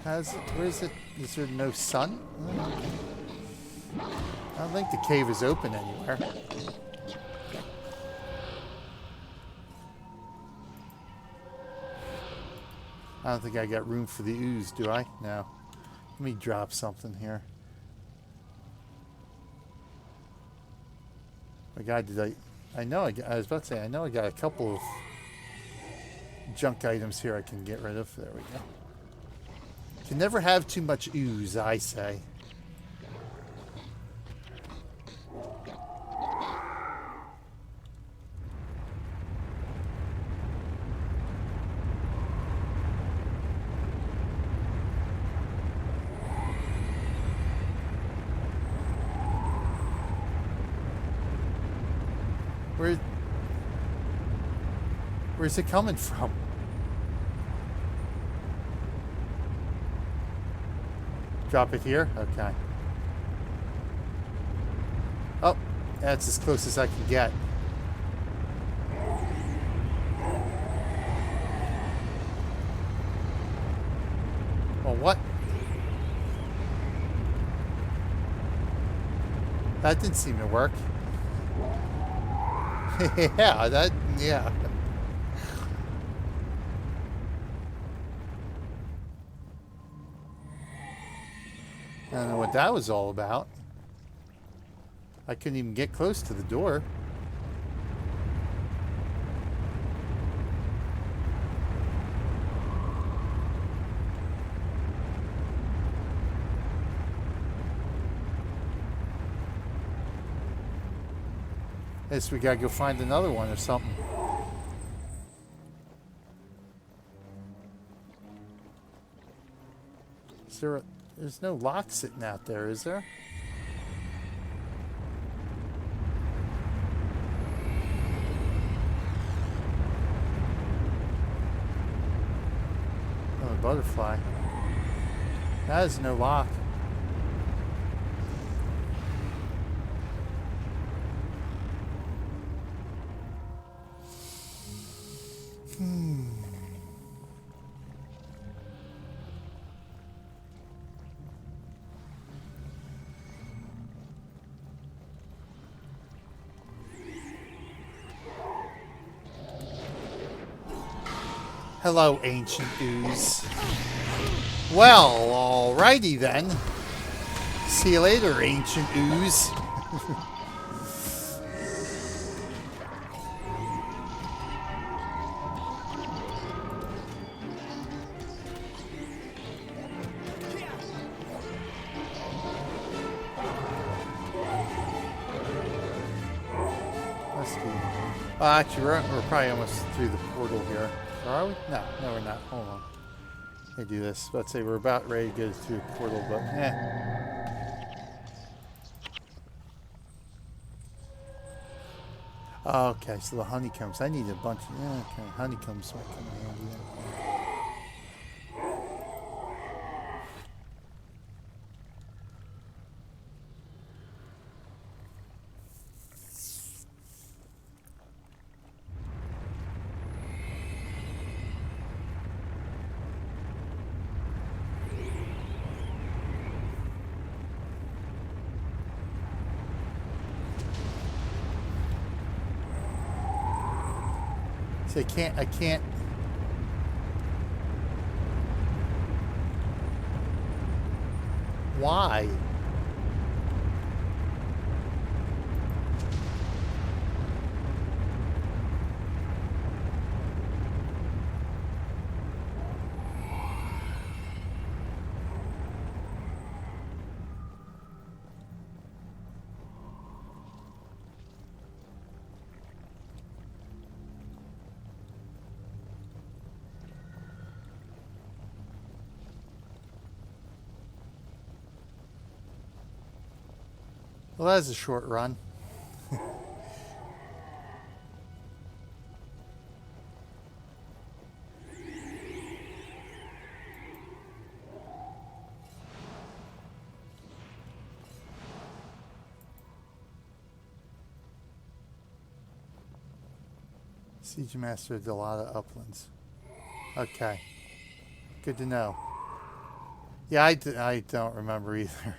Where is it? Is there no sun? I don't think the cave is open anywhere. I don't think I got room for the ooze, do I? No. Let me drop something here. My God, did I know I was about to say, I know I got a couple of junk items here I can get rid of. There we go. Can never have too much ooze, I say. Where's it coming from? Drop it here? Okay. Oh, that's as close as I can get. Well, what? That didn't seem to work. Yeah. I don't know what that was all about. I couldn't even get close to the door. Guess we gotta go find another one or something. Is there there's no lock sitting out there, is there? Oh, a butterfly. That is no lock. Hello, ancient ooze. Well, alrighty then. See you later, ancient ooze. Must be. Actually, we're probably almost through the portal here. Or are we? No, we're not. Hold on. I do this. Let's say we're about ready to go through the portal, but Okay, so the honeycombs. I need a bunch of. Yeah, okay, honeycombs might come in handy then. So I can't. Why? Well, that was a short run. Siege Master of Delata Uplands. Okay. Good to know. Yeah, I don't remember either.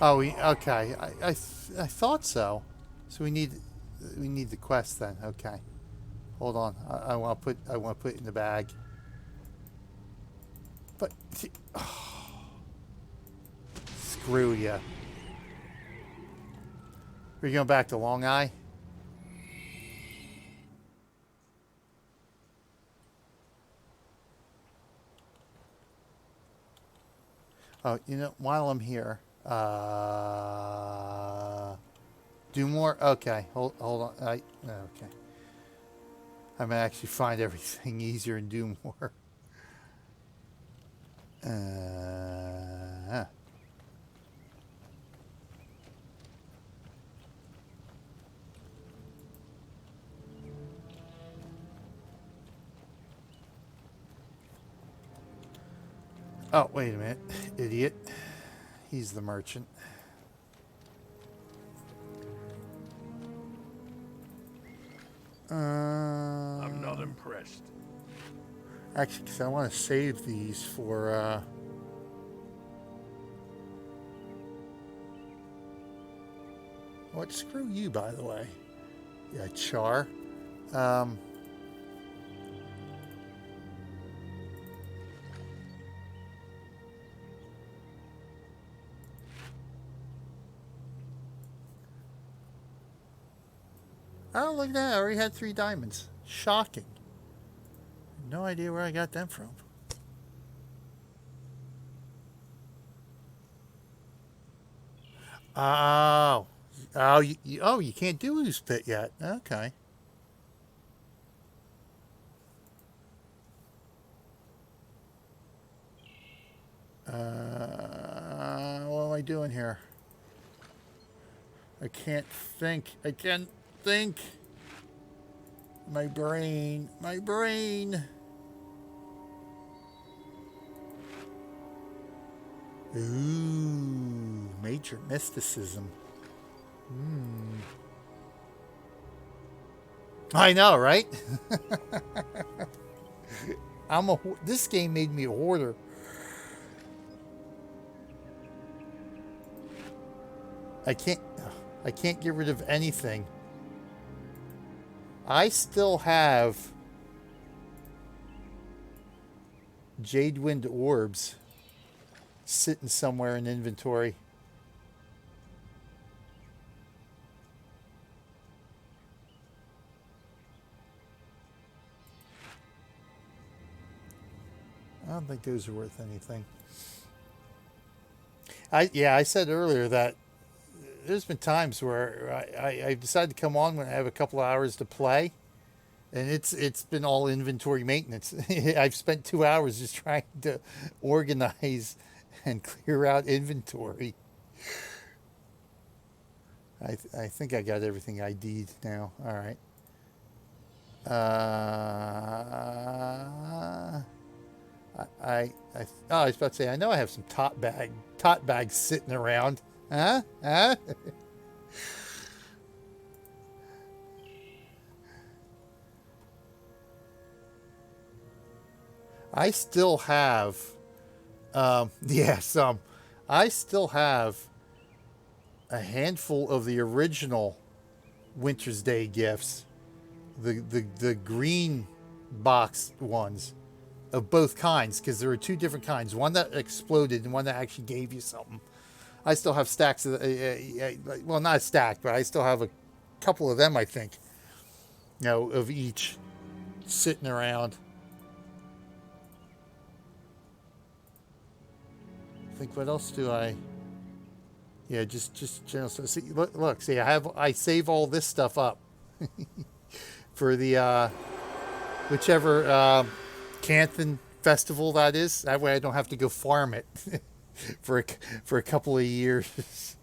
Oh, okay. I thought so. So we need the quest then. Okay. Hold on. I want to put it in the bag. But screw ya. We're going back to Long Eye. Oh, you know, while I'm here, do more. Okay, hold on. Okay. I might actually find everything easier and do more. Oh, wait a minute. Idiot. He's the merchant.
I'm not impressed.
Actually, because I want to save these for... What? Screw you, by the way. Yeah, Char. Oh, look at that. I already had 3 diamonds. Shocking. No idea where I got them from. Oh. Oh, you can't do Ooze Pit yet. Okay. What am I doing here? I can't think. My brain. My brain. Ooh, major mysticism. I know, right? This game made me a hoarder. I can't get rid of anything. I still have Jade Wind orbs sitting somewhere in inventory. I don't think those are worth anything. I said earlier that there's been times where I decided to come on when I have a couple of hours to play, and it's been all inventory maintenance. I've spent 2 hours just trying to organize and clear out inventory. I think I got everything ID'd now. All right. I was about to say, I know I have some tot bags sitting around. Huh? I still have, I still have a handful of the original Winter's Day gifts, the green box ones of both kinds, because there were two different kinds, one that exploded and one that actually gave you something. I still have stacks of, well, not a stack, but I still have a couple of them, I think, of each sitting around. I think, what else do I? Yeah, just general stuff. See, look, see, I save all this stuff up for the whichever Canthan festival that is. That way, I don't have to go farm it for a couple of years.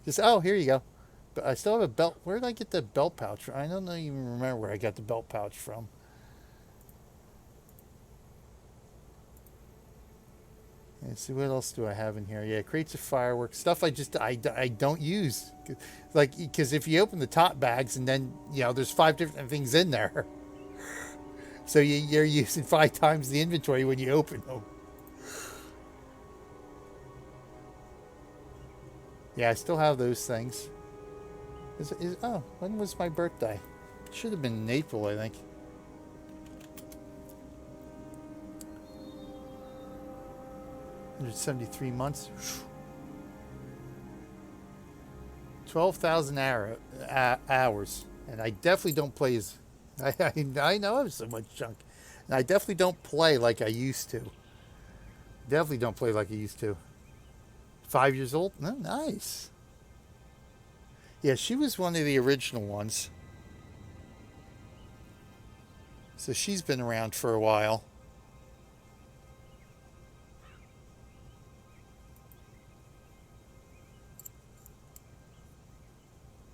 Just, oh, here you go. But I still have a belt. Where did I get the belt pouch from? I don't even remember where I got the belt pouch from. Let's see, what else do I have in here? Yeah, crates of fireworks, stuff I don't use, like, because if you open the top bags and then there's 5 different things in there, so you're using 5 times the inventory when you open them. Yeah, I still have those things. Oh, when was my birthday? It should have been in April, I think. 173 months. 12,000 hours. And I definitely don't play as... I know I have so much junk. And I definitely don't play like I used to. Definitely don't play like I used to. 5 years old? Oh, nice. Yeah, she was one of the original ones. So she's been around for a while.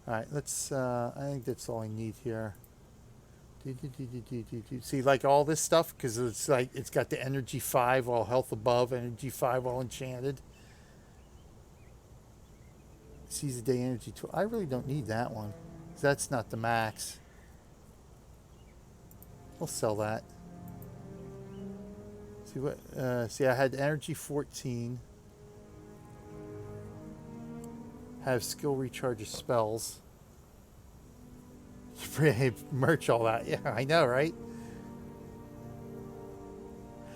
All right, let's, I think that's all I need here. See, like all this stuff, because it's like, it's got the energy 5, all health above, energy 5, all enchanted. Seize the day energy 12. I really don't need that one. That's not the max. We'll sell that. See what, see, I had energy 14. Have skill recharge of spells. Merch all that. Yeah, I know, right?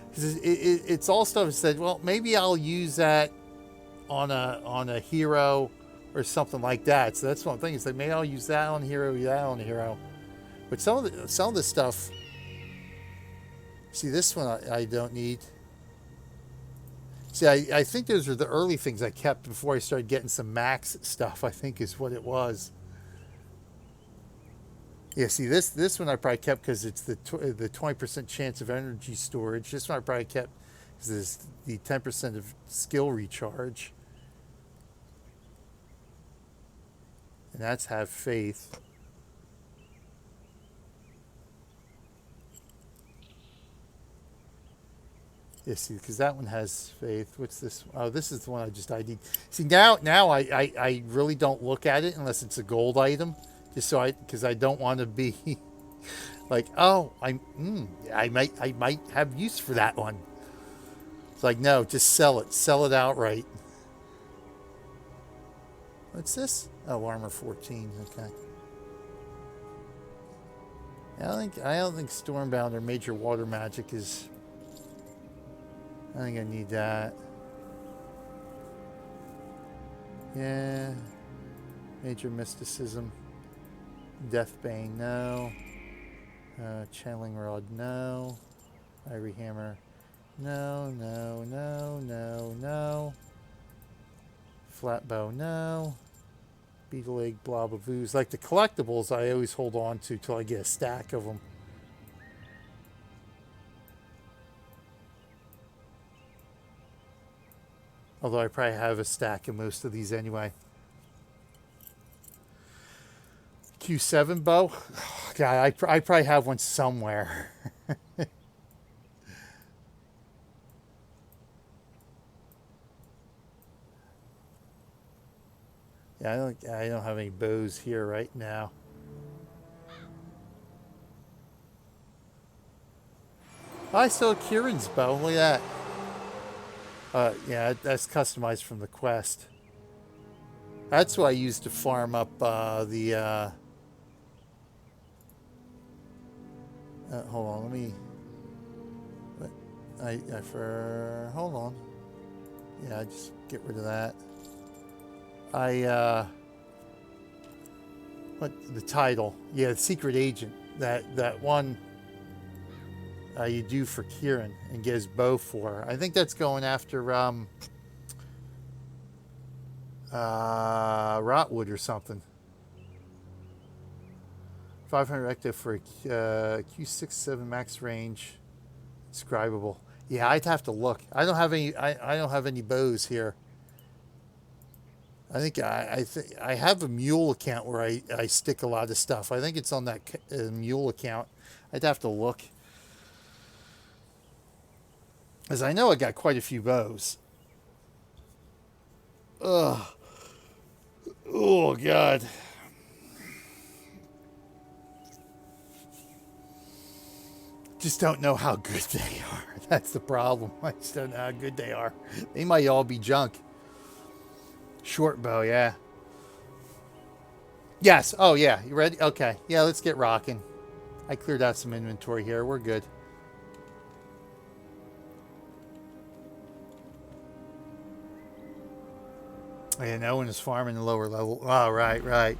Because it's all stuff that said, well, maybe I'll use that on a hero or something like that. So that's one thing. It's like, maybe I'll use that on a hero, that on a hero. But some of the stuff. See, this one I don't need. See, I think those are the early things I kept before I started getting some max stuff, I think is what it was. Yeah, see, this one I probably kept because it's the 20% chance of energy storage. This one I probably kept because it's the 10% of skill recharge. And that's have faith. Yeah, see, because that one has faith. What's this? Oh, this is the one I just ID'd. See, now I really don't look at it unless it's a gold item, just so because I don't want to be like, oh, I might have use for that one. It's like, no, just sell it outright. What's this? Oh, armor 14. Okay. I don't think Stormbound or Major Water Magic is. I think I need that. Yeah. Major Mysticism. Deathbane, no. Channeling Rod, no. Ivory Hammer, no. Flatbow, no. Beetle Egg, Blob of Ooze. Like the collectibles, I always hold on to till I get a stack of them. Although I probably have a stack of most of these anyway. Q7 bow? Oh, God, I probably have one somewhere. Yeah, I don't have any bows here right now. Oh, I still have Kieran's bow. Look at that. Yeah, that's customized from the quest. That's what I used to farm up the... hold on, let me... hold on. Yeah, just get rid of that. What the title? Yeah, the Secret Agent. That one you do for Kieran and get his bow for. I think that's going after Rotwood or something. 500 active for Q67 max range, describable. Yeah, I'd have to look. I don't have any. I don't have any bows here. I think I have a mule account where I stick a lot of stuff. I think it's on that mule account. I'd have to look. As I know I got quite a few bows. Ugh. Oh, God. Just don't know how good they are. That's the problem. I just don't know how good they are. They might all be junk. Short bow, yeah. Yes. Oh, yeah. You ready? Okay. Yeah, let's get rocking. I cleared out some inventory here. We're good. Yeah, no one is farming the lower level. Oh, right.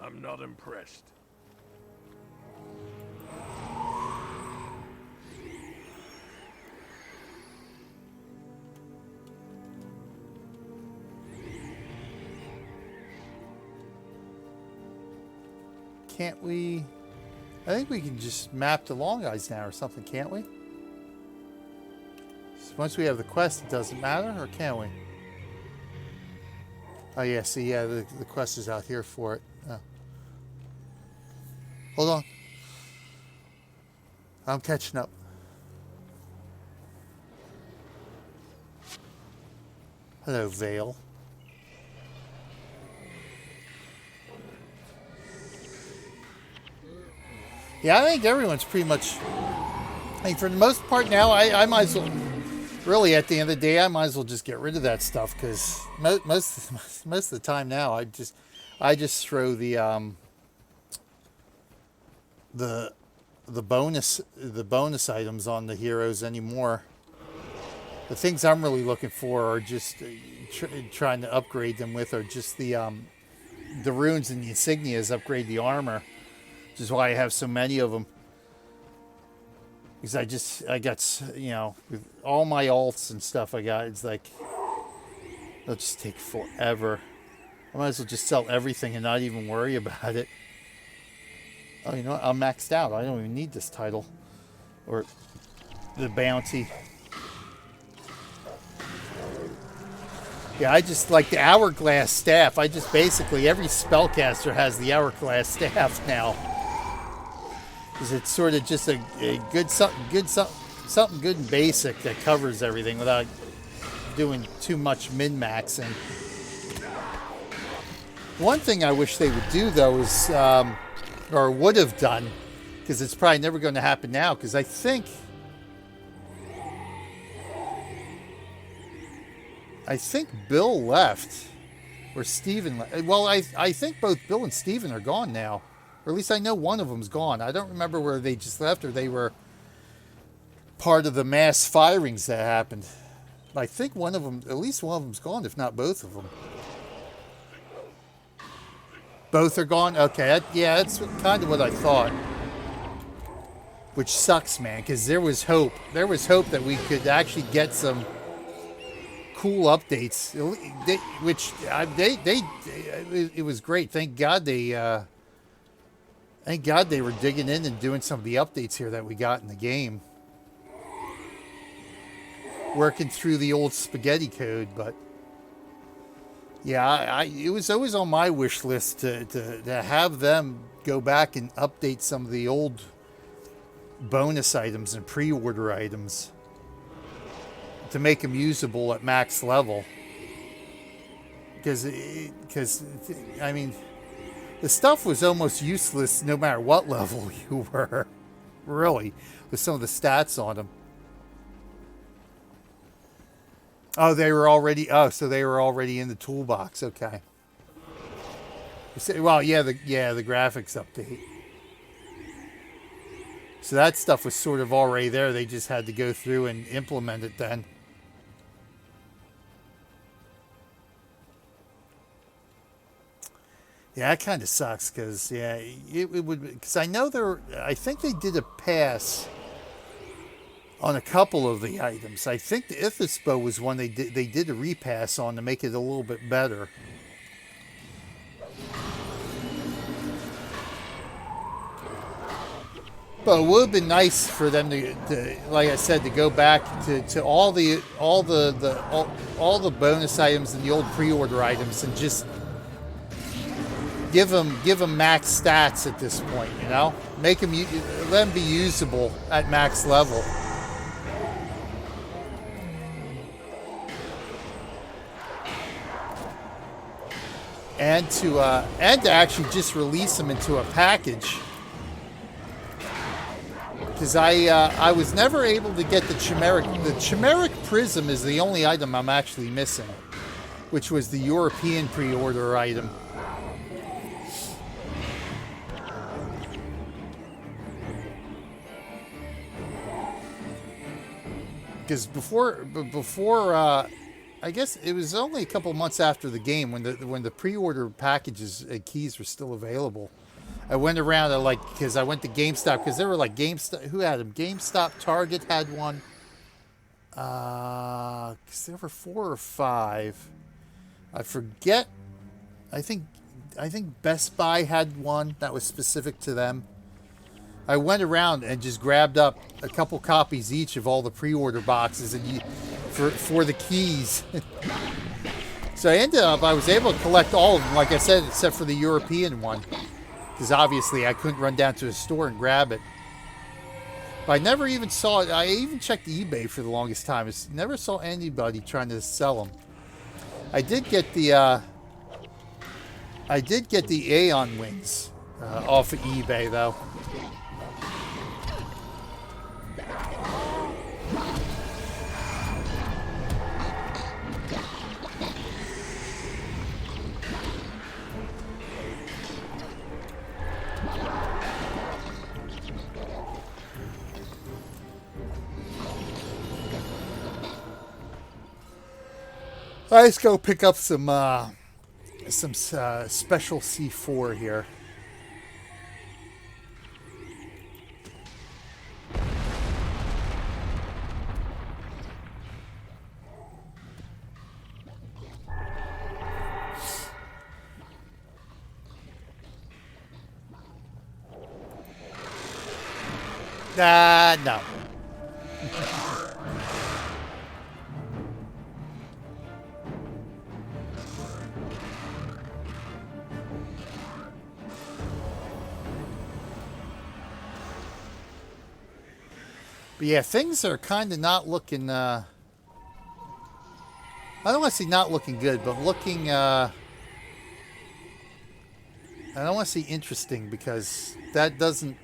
I'm not impressed.
Can't we... I think we can just map the long eyes now or something, can't we? So once we have the quest, it doesn't matter, or can we? Oh, yeah, see, yeah, the quest is out here for it. Oh. Hold on. I'm catching up. Hello, Vale. Yeah, I think everyone's pretty much... I think for the most part now, I might as well... Really, at the end of the day, I might as well just get rid of that stuff, because most of the time now, I just throw the bonus items on the heroes anymore. The things I'm really looking for are just trying to upgrade them with, are just the runes and the insignias upgrade the armor, which is why I have so many of them. Because I got, you know, with all my alts and stuff I got, it's like, it'll just take forever. I might as well just sell everything and not even worry about it. Oh, you know what? I'm maxed out. I don't even need this title. Or the bounty. Yeah, I just like the hourglass staff. I just basically, every spellcaster has the hourglass staff now. Because it's sort of just a good something good and basic that covers everything without doing too much min-maxing. One thing I wish they would do, though, is, or would have done, because it's probably never going to happen now, because I think Bill left, or Steven left. Well, I think both Bill and Steven are gone now. Or at least I know one of them's gone. I don't remember where they just left or they were part of the mass firings that happened. I think one of them, at least one of them's gone, if not both of them. Both are gone? Okay, yeah, that's kind of what I thought. Which sucks, man, because there was hope. There was hope that we could actually get some cool updates, it was great. Thank God they were digging in and doing some of the updates here that we got in the game. Working through the old spaghetti code, but yeah, it was always on my wish list to have them go back and update some of the old bonus items and pre-order items to make them usable at max level. Because I mean, the stuff was almost useless no matter what level you were, really, with some of the stats on them. Oh, they were already. Oh, so they were already in the toolbox. Okay. Well, yeah, the graphics update. So that stuff was sort of already there. They just had to go through and implement it then. Yeah, that kind of sucks because it would, because I know I think they did a pass on a couple of the items. I think the Ithospo was one they did a repass on to make it a little bit better. But it would have been nice for them to like I said, to go back to all the bonus items and the old pre-order items and just give them max stats at this point, you know? Let them be usable at max level. And to actually just release them into a package. Because I was never able to get the Chimeric. The Chimeric Prism is the only item I'm actually missing, which was the European pre-order item. Because before I guess it was only a couple months after the game when the pre-order packages and keys were still available. I went around because I went to GameStop because there were like GameStop. Who had them? GameStop, Target had one. Because there were 4 or 5. I forget. I think Best Buy had one that was specific to them. I went around and just grabbed up a couple copies each of all the pre-order boxes and for the keys. So I was able to collect all of them, like I said, except for the European one. Because obviously I couldn't run down to a store and grab it. But I never even saw it. I even checked eBay for the longest time. I never saw anybody trying to sell them. I did get the Aeon wings off of eBay though. Let's go pick up some special C4 here. No. But yeah, things are kind of not looking, I don't want to say not looking good, but looking, I don't want to say interesting because that doesn't,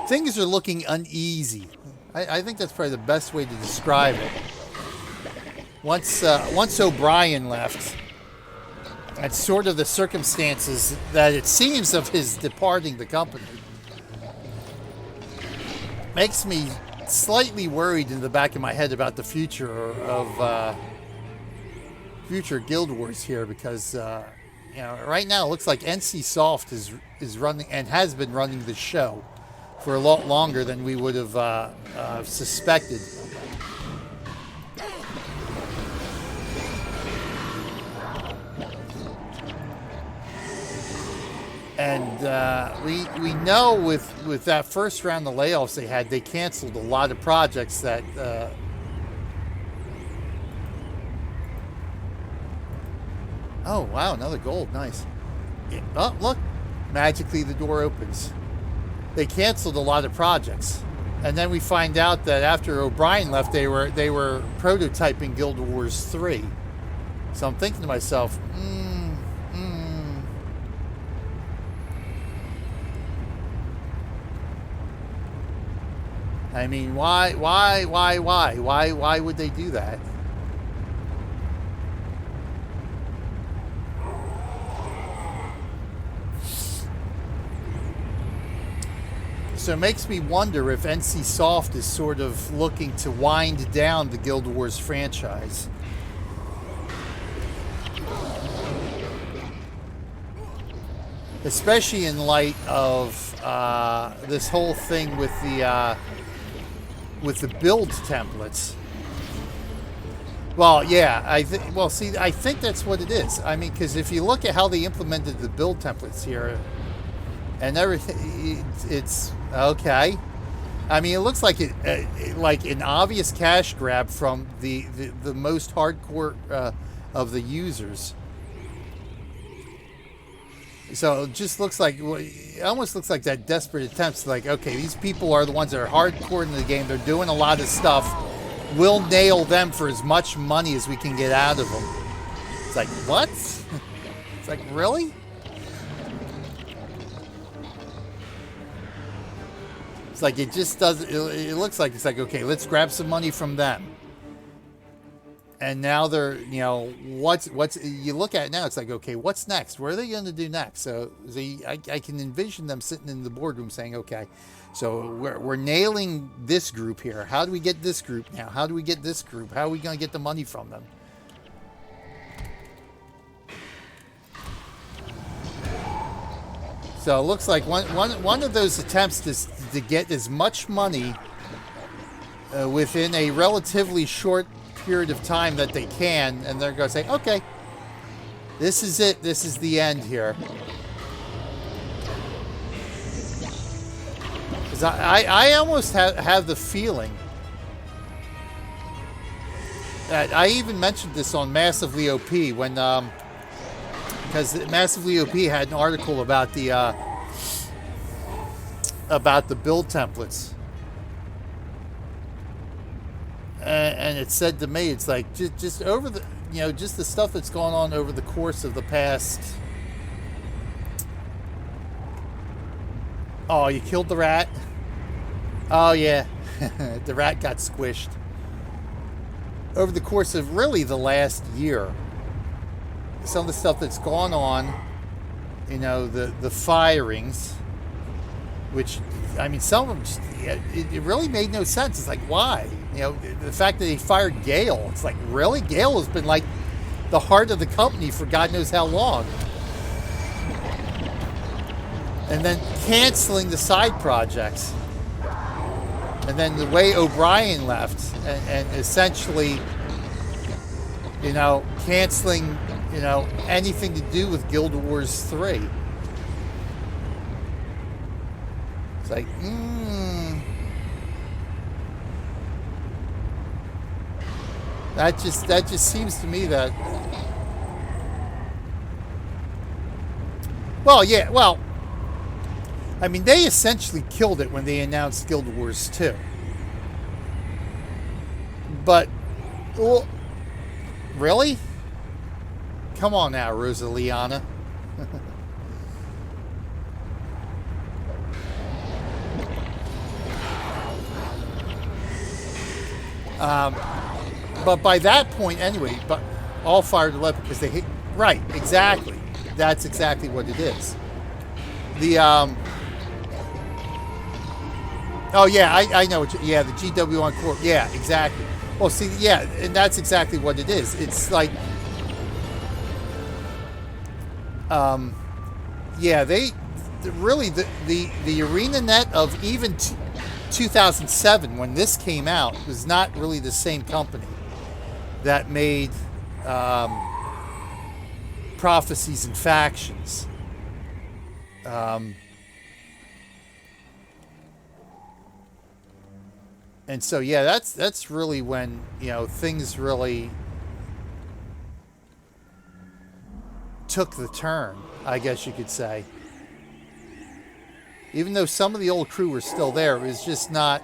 things are looking uneasy. I think that's probably the best way to describe it. Once O'Brien left, that's sort of the circumstances that it seems of his departing the company. Makes me slightly worried in the back of my head about the future of future Guild Wars here because you know, right now it looks like NC Soft is running and has been running the show for a lot longer than we would have suspected. And we know with that first round of layoffs they had, they canceled a lot of projects that oh wow, another gold, nice. Oh look, magically the door opens. They canceled a lot of projects, and then we find out that after O'Brien left, they were prototyping Guild Wars 3. So I'm thinking to myself, I mean, why would they do that? So it makes me wonder if NC Soft is sort of looking to wind down the Guild Wars franchise. Especially in light of this whole thing with the build templates. Well, yeah, I think that's what it is. I mean, because if you look at how they implemented the build templates here, and everything, it's okay. I mean, it looks like like an obvious cash grab from the most hardcore of the users. So it just looks like, it almost looks like that desperate attempts. Like, okay, these people are the ones that are hardcore in the game. They're doing a lot of stuff. We'll nail them for as much money as we can get out of them. It's like, what? It's like, really? It's like, it just doesn't, it looks like it's like, okay, let's grab some money from them. And now they're, you know, what's you look at it now, it's like, okay, what's next? What are they going to do next? So I can envision them sitting in the boardroom saying, okay, so we're nailing this group here. How do we get this group now? How do we get this group? How are we going to get the money from them? So it looks like one of those attempts is to get as much money within a relatively short period of time that they can, and they're going to say, okay, this is it. This is the end here. Because I almost have the feeling that I even mentioned this on Massively OP when because Massively OP had an article about the build templates. And it said to me, it's like just over the, you know, just the stuff that's gone on over the course of the past. Oh, you killed the rat? Oh yeah, the rat got squished. Over the course of really the last year, some of the stuff that's gone on, you know, the firings, which, I mean, some of them, just, it really made no sense. It's like, why? You know, the fact that they fired Gale, it's like, really? Gale has been like the heart of the company for God knows how long. And then canceling the side projects. And then the way O'Brien left and essentially, you know, canceling, you know, anything to do with Guild Wars 3. It's like, that just seems to me that. Well, yeah, well, I mean, they essentially killed it when they announced Guild Wars 2. But, well, really? Come on now, Rosaliana. But by that point, anyway, but all fired 11 because they hit. Right, exactly. That's exactly what it is. The oh yeah, I know what yeah, the GW on Corp. Yeah, exactly. Well, see, yeah, and that's exactly what it is. It's like yeah, really the ArenaNet of even 2007 when this came out was not really the same company that made Prophecies and Factions. And so yeah, that's really when, you know, things really took the turn, I guess you could say. Even though some of the old crew were still there, it was just not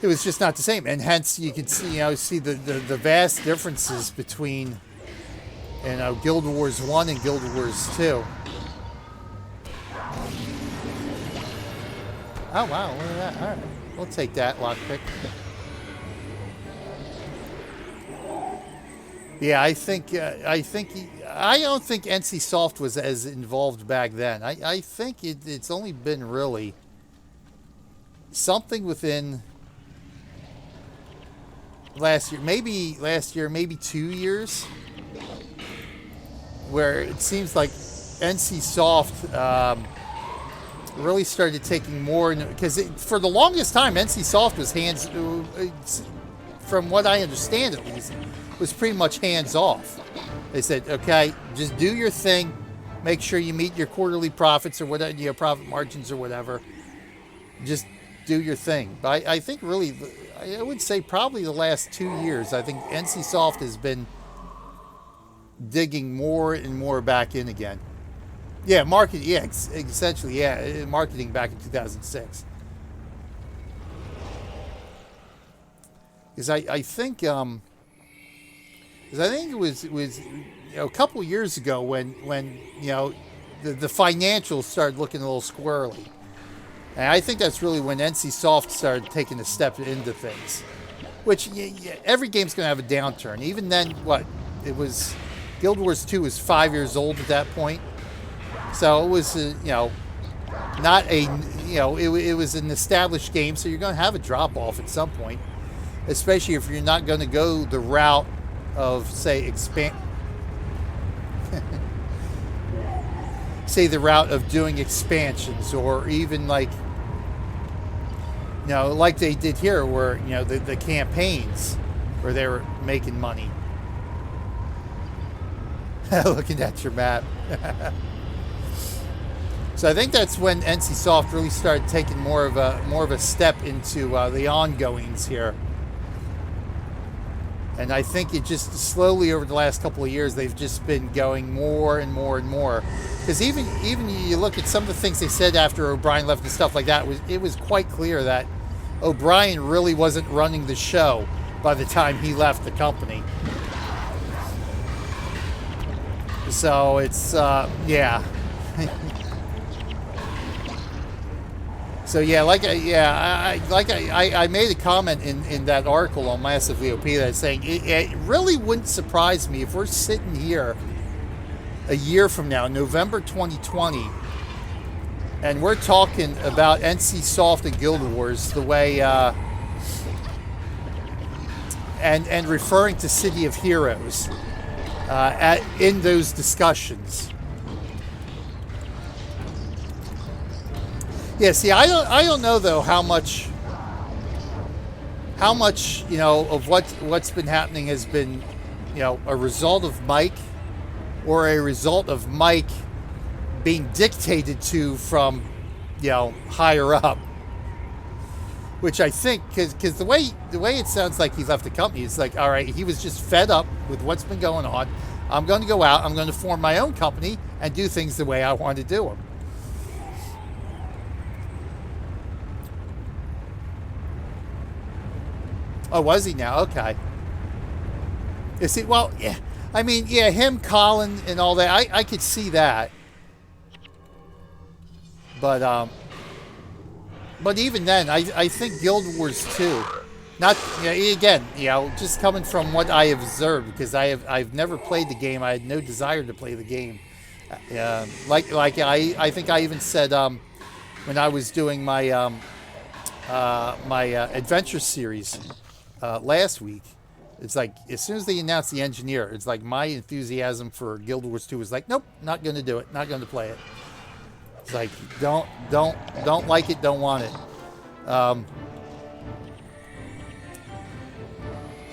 the same. And hence you could see, you know, the vast differences between, you know, Guild Wars 1 and Guild Wars 2. Oh wow, look at that. All right. We'll take that lockpick. Yeah, I don't think NC Soft was as involved back then. I think it's only been really something within last year, maybe 2 years, where it seems like NC Soft really started taking more, because for the longest time NC Soft was from what I understand at least, was pretty much hands off. They said, okay, just do your thing, make sure you meet your quarterly profits or whatever, you know, profit margins or whatever. Just do your thing. But I think really, I would say probably the last 2 years, I think NC Soft has been digging more and more back in again. Yeah, marketing. Yeah, essentially, yeah, marketing back in 2006. Because I think it was you know, a couple of years ago when you know the financials started looking a little squirrely, and I think that's really when NC Soft started taking a step into things. Which every game's going to have a downturn. Even then, it was Guild Wars 2 was 5 years old at that point. So it was, you know, not a, you know, it was an established game, so you're going to have a drop-off at some point, especially if you're not going to go the route of, say, the route of doing expansions, or even like, you know, like they did here, where, you know, the campaigns where they were making money. Looking at your map. So I think that's when NC Soft really started taking more of a step into the ongoings here. And I think it just slowly over the last couple of years, they've just been going more and more and more. Because even you look at some of the things they said after O'Brien left and stuff like that, it was quite clear that O'Brien really wasn't running the show by the time he left the company. So it's yeah. So yeah, I made a comment in that article on Massive VOP that's saying it really wouldn't surprise me if we're sitting here a year from now, November 2020, and we're talking about NC Soft and Guild Wars the way and referring to City of Heroes in those discussions. Yeah, see, I don't know though how much you know of what's been happening has been, you know, a result of Mike, or a result of Mike being dictated to from higher up. Which I think, because the way it sounds like he left the company, it's like, all right, he was just fed up with what's been going on. I'm going to go out. I'm going to form my own company and do things the way I want to do them. Oh, was he now? Okay. You see, well, yeah. I mean, yeah, him, Colin, and all that. I could see that. But even then, I think Guild Wars 2, not, again, just coming from what I have observed, because I've never played the game. I had no desire to play the game. Like I think I even said when I was doing my my adventure series last week, it's like as soon as they announced the engineer, it's like my enthusiasm for Guild Wars 2 was like, nope, not going to do it, not going to play it. It's like don't like it, don't want it.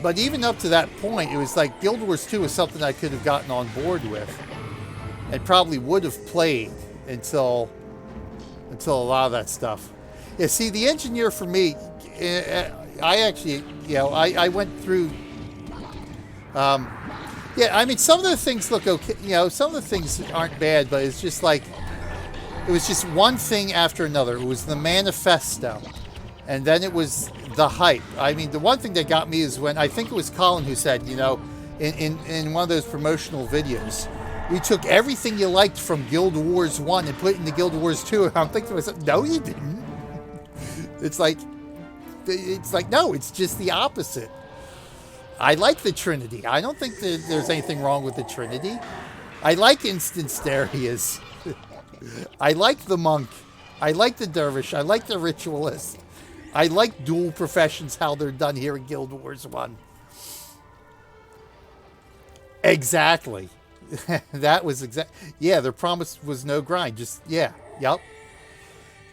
But even up to that point, it was like Guild Wars 2 was something I could have gotten on board with, and probably would have played until a lot of that stuff. Yeah, see, the engineer for me, I actually, I went through. Yeah, I mean, some of the things look okay. Some of the things aren't bad, but it's just like. It was just one thing after another. It was the manifesto. And then it was the hype. I mean, the one thing that got me is when, I think it was Colin who said, in one of those promotional videos, we took everything you liked from Guild Wars 1 and put it into Guild Wars 2. And I'm thinking to myself, no, you didn't. It's like, no, it's just the opposite. I like the Trinity. I don't think that there's anything wrong with the Trinity. I like instance areas. I like the monk. I like the dervish. I like the ritualist. I like dual professions, how they're done here in Guild Wars 1. Exactly. That was yeah, their promise was no grind. Just, yep.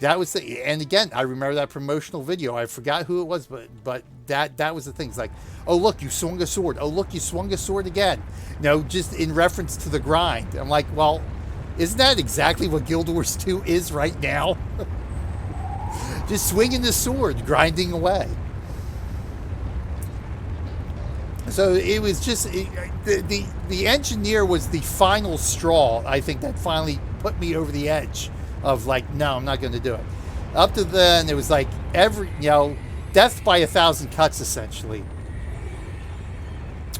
That was and again, I remember that promotional video. I forgot who it was, but that was the thing. It's like, oh, look, you swung a sword. Oh, look, you swung a sword again. Just in reference to the grind. I'm like, well, isn't that exactly what Guild Wars 2 is right now? Just swinging the sword, grinding away. So it was just the engineer was the final straw. I think that finally put me over the edge of like, no, I'm not going to do it. Up to then, it was like death by 1,000 cuts essentially.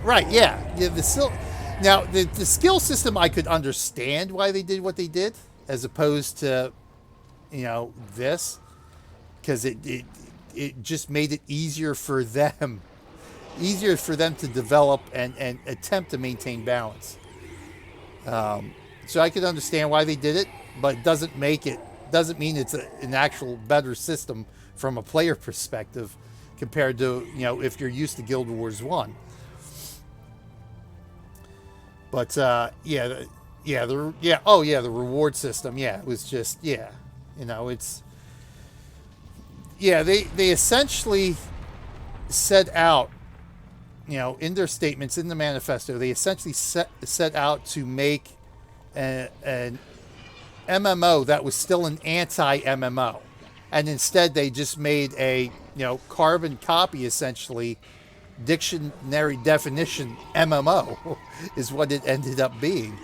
Right? Yeah. Now, the skill system, I could understand why they did what they did, as opposed to, this, because it just made it easier for them to develop and attempt to maintain balance. So I could understand why they did it, but it doesn't mean it's an actual better system from a player perspective compared to, if you're used to Guild Wars 1. But the reward system, it was just, it's, they essentially set out, in their statements in the manifesto, they essentially set out to make an MMO that was still an anti-MMO, and instead they just made a carbon copy, essentially dictionary definition MMO is what it ended up being.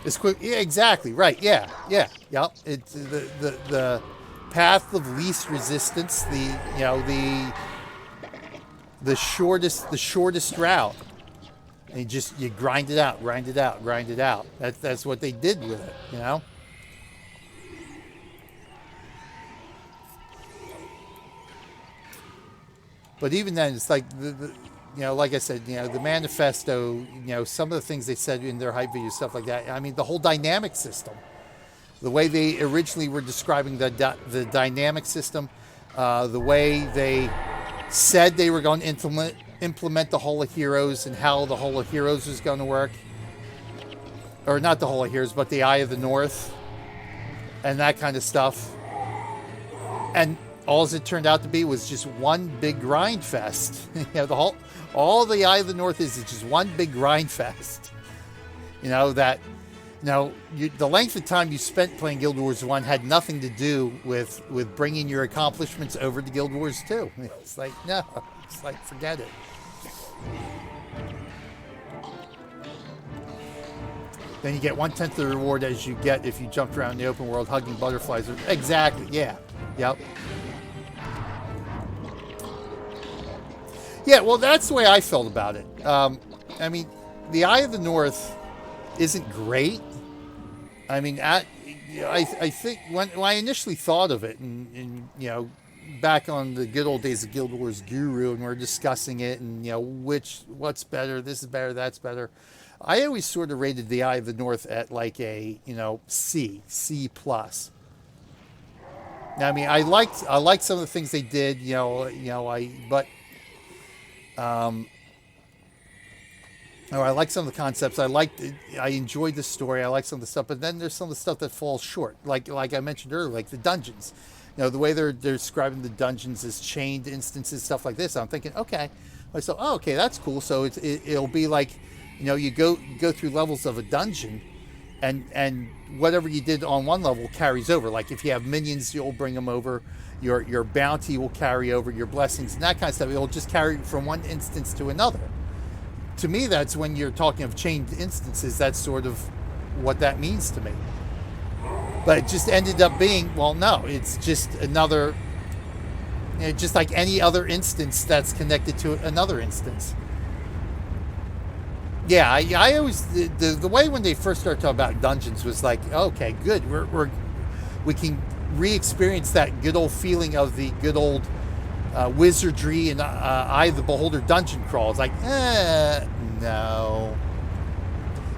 It's quick. Yeah, exactly. Right. Yeah. Yep. It's the path of least resistance. The shortest route. And you grind it out. That's what they did with it. But even then, it's like like I said, the manifesto, some of the things they said in their hype video, stuff like that. I mean, the whole dynamic system, the way they originally were describing the dynamic system, the way they said they were going to implement the Hall of Heroes and how the Hall of Heroes was going to work, or not the Hall of Heroes, but the Eye of the North, and that kind of stuff, and all it turned out to be was just one big grind fest. All the Eye of the North is just one big grind fest. That Now, the length of time you spent playing Guild Wars 1 had nothing to do with bringing your accomplishments over to Guild Wars 2. It's like, no. It's like, forget it. Then you get 1/10 of the reward as you get if you jumped around the open world hugging butterflies. Exactly, yeah. Yep. Yeah, well, that's the way I felt about it. I mean, the Eye of the North isn't great. I mean, I think when I initially thought of it, and you know, back on the good old days of Guild Wars Guru, and we're discussing it, and you know, what's better, this is better, that's better. I always sort of rated the Eye of the North at like a, you know, C plus. Now, I mean, I liked some of the things they did, or I like some of the concepts. I enjoyed the story. I like some of the stuff, but then there's some of the stuff that falls short. Like I mentioned earlier, like the dungeons. You know, the way they're describing the dungeons as chained instances, stuff like this. I'm thinking, okay. I thought, oh, okay, that's cool. So it'll be like, you know, you go through levels of a dungeon, and whatever you did on one level carries over. Like if you have minions, you'll bring them over. Your bounty will carry over, your blessings and that kind of stuff. It'll just carry from one instance to another. To me, that's when you're talking of chained instances. That's sort of what that means to me. But it just ended up being, well, no, it's just another, just like any other instance that's connected to another instance. Yeah, I always, the way when they first started talking about dungeons was like, okay, good, we can re-experience that good old feeling of the good old wizardry and Eye of the Beholder dungeon crawl. It's like, no.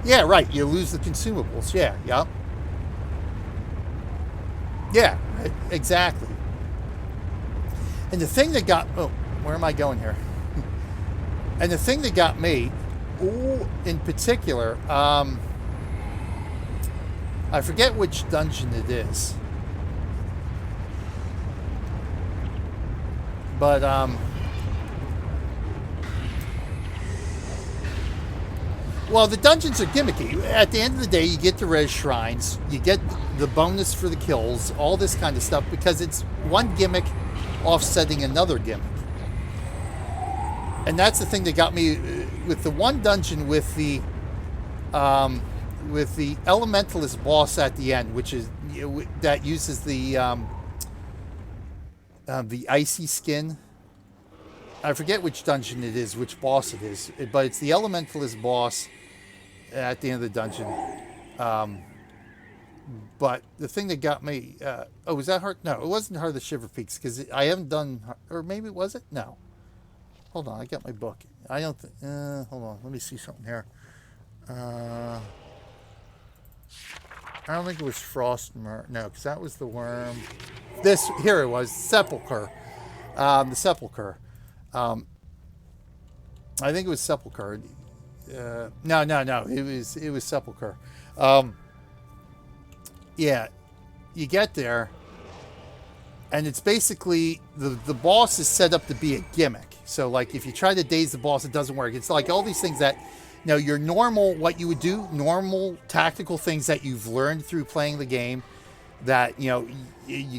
Yeah, right, you lose the consumables. Yeah, yep. Yeah, exactly. And the thing that got, oh, where am I going here? And the thing that got me, in particular, I forget which dungeon it is. But, well, the dungeons are gimmicky. At the end of the day, you get the res shrines, you get the bonus for the kills, all this kind of stuff, because it's one gimmick offsetting another gimmick. And that's the thing that got me with the one dungeon with the elementalist boss at the end, which is that uses the icy skin. I forget which dungeon it is, which boss it is, but it's the elementalist boss at the end of the dungeon. But the thing that got me, was that Heart? No, it wasn't Heart of the Shiver Peaks, because I haven't done, or maybe it was it? No. Hold on, I got my book. I don't think, hold on, let me see something here. I don't think it was Frostmurk. No, because that was the worm. Here it was, Sepulcher. The Sepulcher. I think it was Sepulcher. No. It was Sepulcher. Yeah, you get there, and it's basically the boss is set up to be a gimmick. So, like, if you try to daze the boss, it doesn't work. It's like all these things that, your normal, what you would do, normal tactical things that you've learned through playing the game, that, you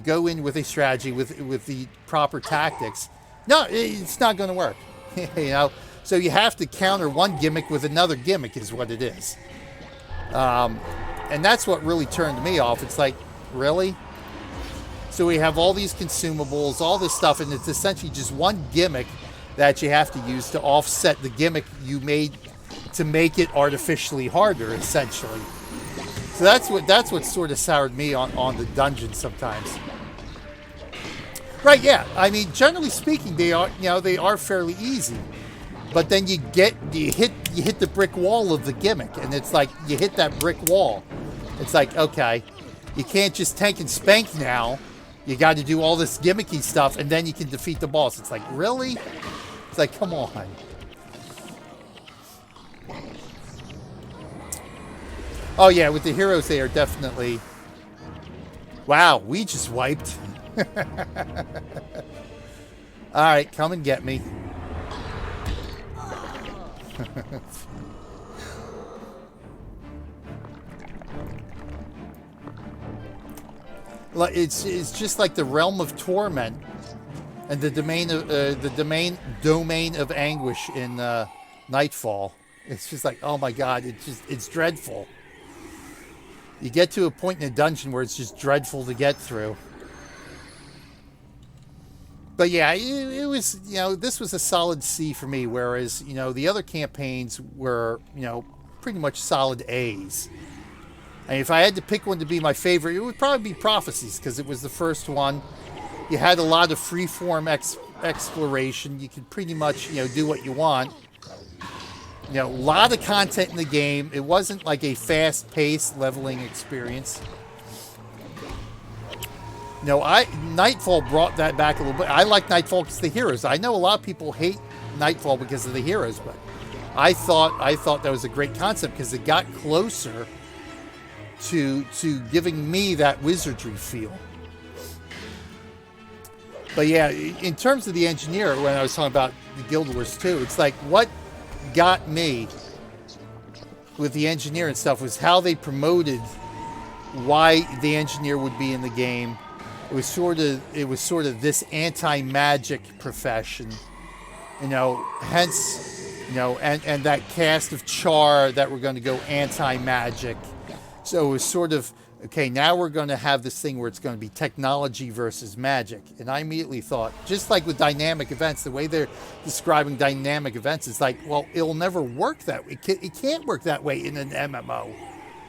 go in with a strategy, with the proper tactics. No, it's not going to work. So you have to counter one gimmick with another gimmick is what it is. And that's what really turned me off. It's like, really? So we have all these consumables, all this stuff, and it's essentially just one gimmick that you have to use to offset the gimmick you made to make it artificially harder, essentially. So that's what sort of soured me on the dungeon sometimes. Right, yeah. I mean, generally speaking, they are fairly easy. But then you hit the brick wall of the gimmick, and it's like you hit that brick wall. It's like, okay, you can't just tank and spank now. You got to do all this gimmicky stuff, and then you can defeat the boss. It's like, really? It's like, come on. Oh yeah, with the heroes, they are definitely. Wow, we just wiped. All right, come and get me. It's just like the realm of torment and the domain of anguish in Nightfall. It's just like, oh my god, it's dreadful. You get to a point in a dungeon where it's just dreadful to get through. But yeah, it was, this was a solid C for me, whereas, the other campaigns were, pretty much solid A's. And if I had to pick one to be my favorite, it would probably be Prophecies, because it was the first one. You had a lot of freeform exploration. You could pretty much, do what you want. A lot of content in the game. It wasn't like a fast-paced leveling experience. Nightfall brought that back a little bit. I like Nightfall because of the heroes. I know a lot of people hate Nightfall because of the heroes, but I thought that was a great concept because it got closer to giving me that wizardry feel. But yeah, in terms of the engineer, when I was talking about the Guild Wars 2, it's like what got me with the engineer and stuff was how they promoted why the engineer would be in the game. It was sort of this anti-magic profession, hence, and that cast of Char that were going to go anti-magic. So it was sort of, okay, now we're going to have this thing where it's going to be technology versus magic. And I immediately thought, just like with dynamic events, the way they're describing dynamic events is like, well, it'll never work that way. It can't work that way in an MMO.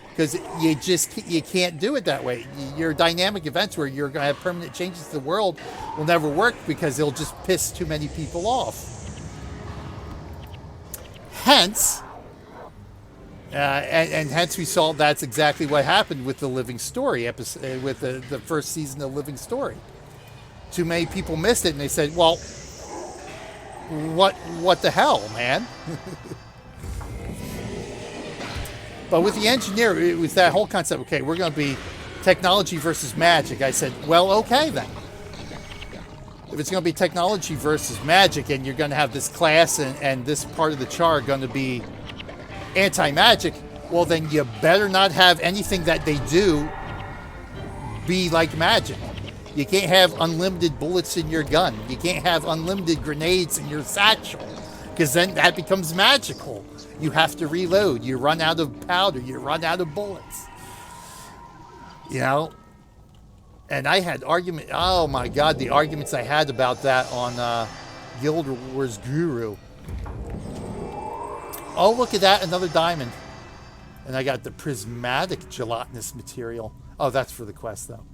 Because you can't do it that way. Your dynamic events where you're going to have permanent changes to the world will never work because it'll just piss too many people off. Hence, and hence we saw that's exactly what happened with the Living Story episode, with the first season of Living Story. Too many people missed it, and they said, "Well, what the hell, man?" But with the engineer, it was that whole concept. Okay, we're going to be technology versus magic. I said, well, okay then. If it's going to be technology versus magic, and you're going to have this class and this part of the Char going to be anti-magic, well, then you better not have anything that they do be like magic. You can't have unlimited bullets in your gun. You can't have unlimited grenades in your satchel, because then that becomes magical. You have to reload. You run out of powder. You run out of bullets. And I had argument. Oh my God, the arguments I had about that on Guild Wars Guru. Oh, look at that, another diamond. And I got the prismatic gelatinous material. Oh, that's for the quest, though.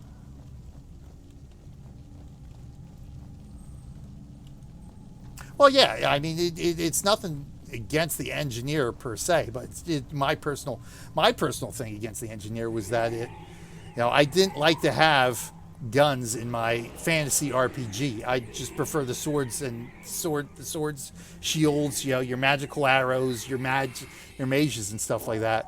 Well, yeah, I mean, it's nothing against the engineer per se, but my personal thing against the engineer was that I didn't like to have guns in my fantasy RPG. I just prefer the swords, shields, your magical arrows, your mages and stuff like that.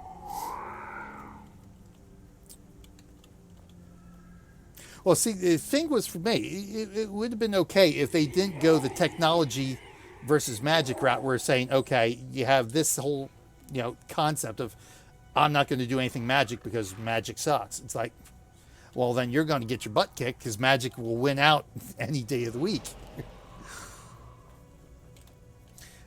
Well, see, the thing was for me, it would have been okay if they didn't go the technology versus magic route. We're saying, okay, you have this whole, concept of, I'm not going to do anything magic because magic sucks. It's like, well, then you're going to get your butt kicked because magic will win out any day of the week.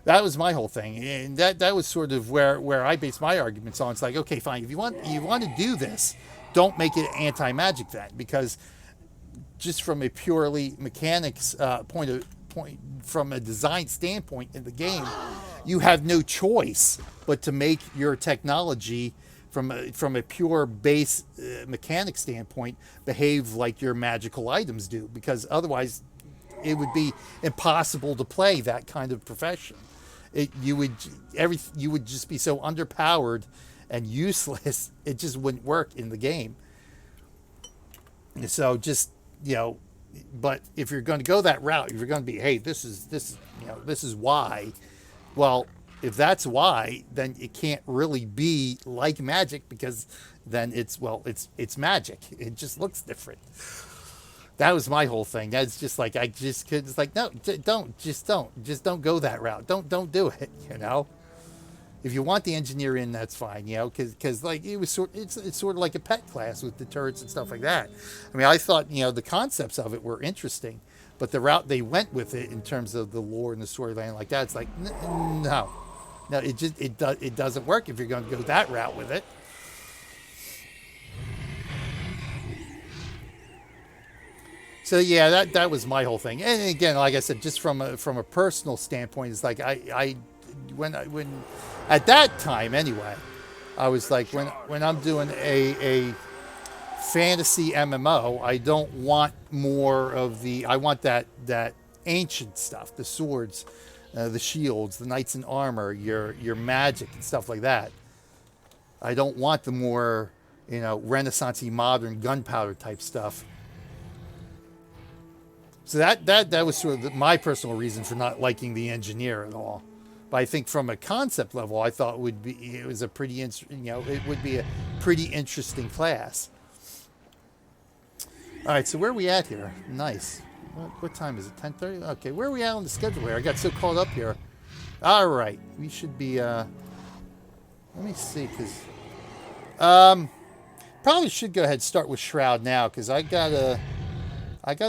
That was my whole thing, and that was sort of where I based my arguments on. It's like, okay, fine, if you want to do this, don't make it anti-magic then, because just from a purely mechanics point from a design standpoint in the game, you have no choice but to make your technology from a pure base mechanic standpoint behave like your magical items do, because otherwise it would be impossible to play that kind of profession. You would just be so underpowered and useless. It just wouldn't work in the game. So just, but if you're going to go that route, if you're going to be, hey, this is why. Well, if that's why, then it can't really be like magic, because then it's magic. It just looks different. That was my whole thing. That's just like, no, don't go that route. Don't do it, If you want the engineer in, that's fine, you know, because like it's sort of like a pet class with the turrets and stuff like that. I mean, I thought, you know, the concepts of it were interesting, but the route they went with it in terms of the lore and the storyline like that, it's like no, it doesn't work if you're going to go that route with it. So yeah, that was my whole thing. And again, like I said, just from a personal standpoint, it's like when at that time anyway, I was like, when I'm doing a fantasy MMO, I don't want more of I want that ancient stuff, the swords, the shields, the knights in armor, your magic and stuff like that. I don't want the more, you know, Renaissance-y modern gunpowder type stuff. So that was sort of my personal reason for not liking the engineer at all. But I think from a concept level, I thought it was a pretty, you know, it would be a pretty interesting class. All right, so where are we at here? Nice. What time is it? 10:30? Okay, where are we at on the schedule here? I got so caught up here. All right, we should be. Let me see, because probably should go ahead and start with Shroud now, because I gotta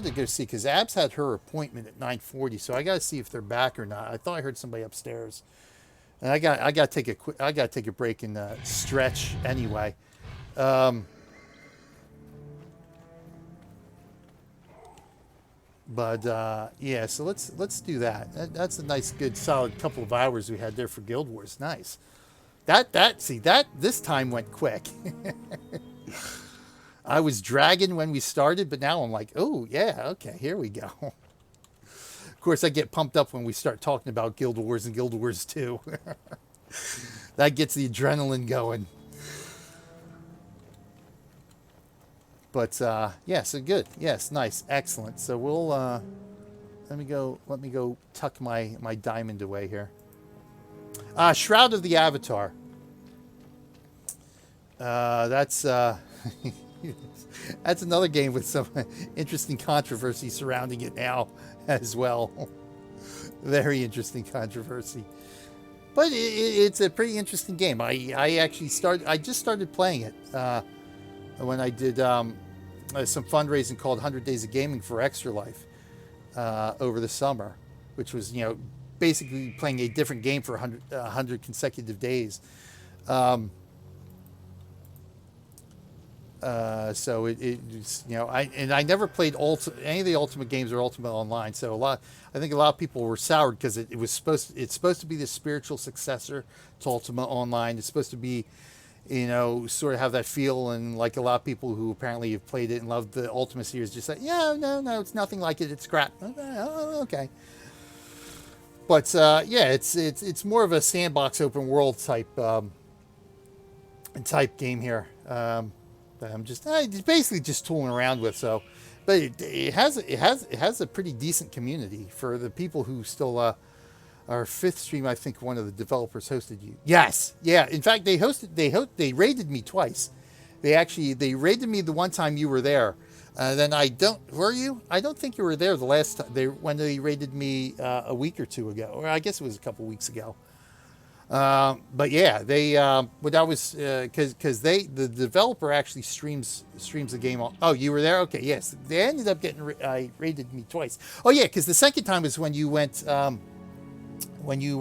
go see, because Abs had her appointment at 9:40, so I gotta see if they're back or not. I thought I heard somebody upstairs, and I gotta take a break and stretch anyway. But yeah, so let's do that. That's a nice, good, solid couple of hours we had there for Guild Wars. Nice. This time went quick. I was dragging when we started, but now I'm like, oh, yeah, okay, here we go. Of course, I get pumped up when we start talking about Guild Wars and Guild Wars 2. That gets the adrenaline going. But, yeah, so good. Yes, nice, excellent. So we'll, let me go tuck my diamond away here. Shroud of the Avatar. That's another game with some interesting controversy surrounding it now as well. Very interesting controversy. But it's a pretty interesting game. I just started playing it when I did some fundraising called 100 Days of Gaming for Extra Life over the summer, which was, you know, basically playing a different game for 100 consecutive days. So it's, you know, I never played any of the Ultimate games or Ultimate Online. So I think a lot of people were soured because it's supposed to be the spiritual successor to Ultimate Online. It's supposed to be, you know, sort of have that feel, and like a lot of people who apparently have played it and loved the Ultimate series just say, yeah, no, it's nothing like it. It's crap. Okay. But yeah, it's more of a sandbox open world type game here. That I'm just basically just tooling around with. So, but it has a pretty decent community for the people who still our fifth stream. I think one of the developers hosted you. Yes, yeah. In fact, they raided me twice. They raided me the one time you were there. Then I don't think you were there the last time when they raided me a week or two ago, or I guess it was a couple weeks ago. But yeah, but that was because the developer actually streams the game. Oh, you were there? Okay, yes. They ended up getting raided me twice. Oh yeah, because the second time was when you went when you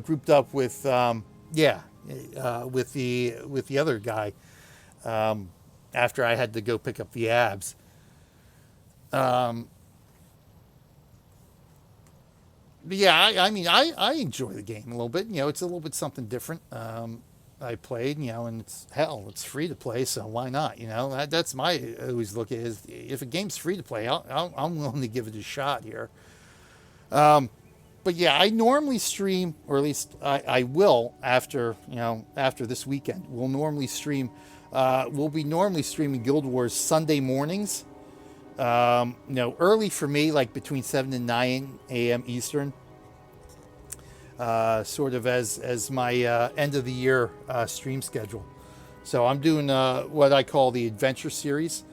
grouped up with with the other guy after I had to go pick up the abs. But yeah, I mean, I enjoy the game a little bit. You know, it's a little bit something different. I played, you know, and it's free to play, so why not? You know, that's my always look at it is if a game's free to play, I'm willing to give it a shot here. But yeah, I normally stream, or at least I will after this weekend. We'll normally stream. We'll be normally streaming Guild Wars Sunday mornings. Early for me, like between 7 and 9 a.m. Eastern, sort of as my end of the year stream schedule. So I'm doing what I call the Adventure Series.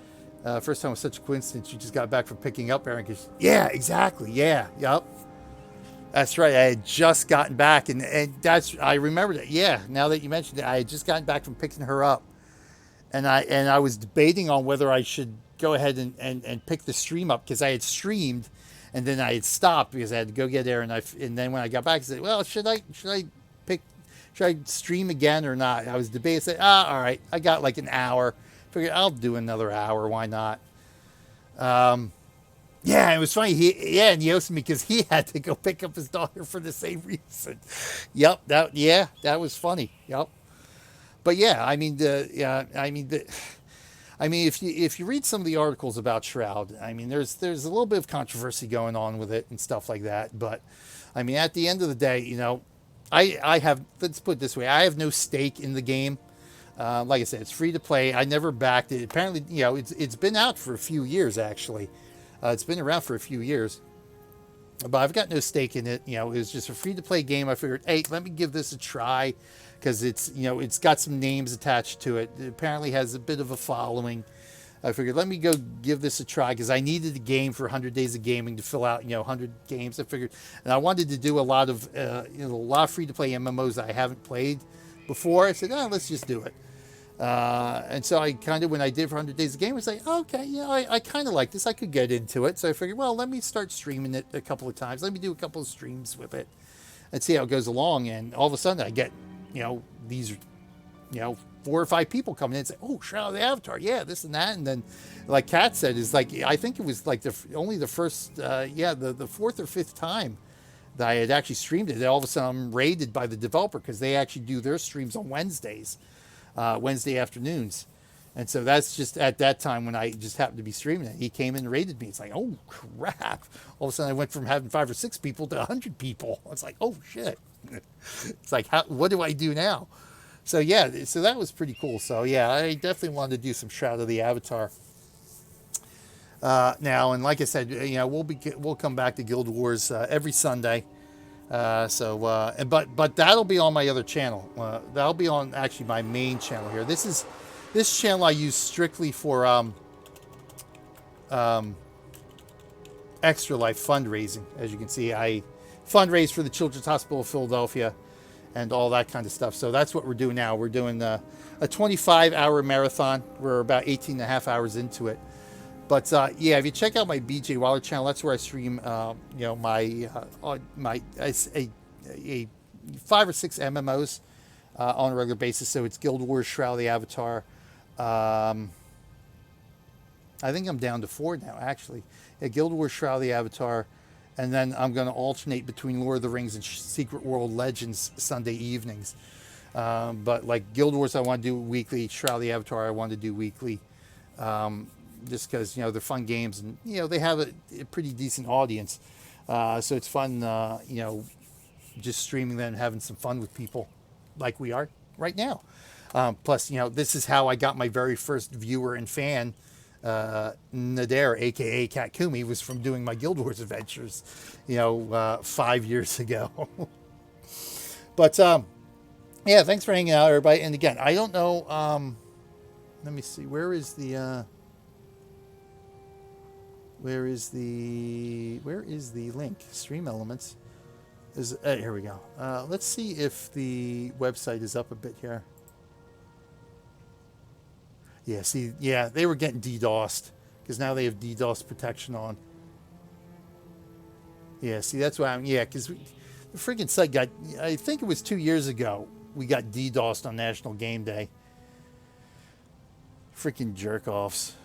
First time was such a coincidence. You just got back from picking up Aaron. Yeah, exactly. Yeah, yep. That's right. I had just gotten back, and I remember that. Yeah, now that you mentioned it, I had just gotten back from picking her up, and I was debating on whether I should go ahead and pick the stream up because I had streamed, and then I had stopped because I had to go get there, and then when I got back, I said, well, pick should I stream again or not? I was debating. I said, all right, I got like an hour. Figured I'll do another hour. Why not? Yeah, it was funny. And he hosted me because he had to go pick up his daughter for the same reason. Yep, that was funny. Yep, but yeah, I mean if you read some of the articles about Shroud, I mean there's a little bit of controversy going on with it and stuff like that. But I mean at the end of the day, I have, let's put it this way, I have no stake in the game. Like I said, it's free to play. I never backed it. Apparently, it's been out for a few years actually. It's been around for a few years, but I've got no stake in it. It was just a free-to-play game. I figured, hey, let me give this a try because it's got some names attached to it. It apparently has a bit of a following. I figured, let me go give this a try because I needed a game for 100 Days of Gaming to fill out, 100 games. I figured, and I wanted to do a lot of free-to-play MMOs that I haven't played before. I said, let's just do it. And so I kind of, when I did for 100 Days of Game, I was like, okay, I kind of like this. I could get into it. So I figured, well, let me start streaming it a couple of times. Let me do a couple of streams with it and see how it goes along. And all of a sudden I get, these, 4 or 5 people coming in and say, oh, Shroud of the Avatar. Yeah, this and that. And then like Kat said, is like, I think it was like only the first, the 4th or 5th time that I had actually streamed it. And all of a sudden I'm raided by the developer because they actually do their streams on Wednesdays. Wednesday afternoons. And so that's just at that time when I just happened to be streaming it. He came in and raided me. It's like, oh, crap. All of a sudden I went from having 5 or 6 people to 100 people. It's like, oh, shit. It's like, what do I do now? So, yeah, so that was pretty cool. So, yeah, I definitely wanted to do some Shroud of the Avatar. Now, and like I said, we'll come back to Guild Wars every Sunday. But that'll be on my other channel. That'll be on actually my main channel here. This channel I use strictly for Extra Life fundraising. As you can see, I fundraise for the Children's Hospital of Philadelphia and all that kind of stuff. So that's what we're doing now. We're doing a 25-hour marathon. We're about 18 and a half hours into it. But if you check out my BJ Waller channel, that's where I stream, my 5 or 6 MMOs on a regular basis. So it's Guild Wars, Shroud of the Avatar. I think I'm down to 4 now, actually. Guild Wars, Shroud of the Avatar, and then I'm going to alternate between Lord of the Rings and Secret World Legends Sunday evenings. But like Guild Wars, I want to do weekly. Shroud of the Avatar, I want to do weekly. Just because they're fun games and they have a pretty decent audience, so it's fun just streaming them and having some fun with people like we are right now. Plus this is how I got my very first viewer and fan, Nader, aka Cat Kumi, was from doing my Guild Wars adventures 5 years ago. But thanks for hanging out, everybody. And again, I don't know, let me see, where is the link? Stream Elements is here we go. Let's see if the website is up a bit here. Yeah, see, they were getting DDoSed because now they have DDoS protection on. Yeah, see, that's why because the freaking site got, I think it was 2 years ago, we got DDoSed on National Game Day. Freaking jerk-offs.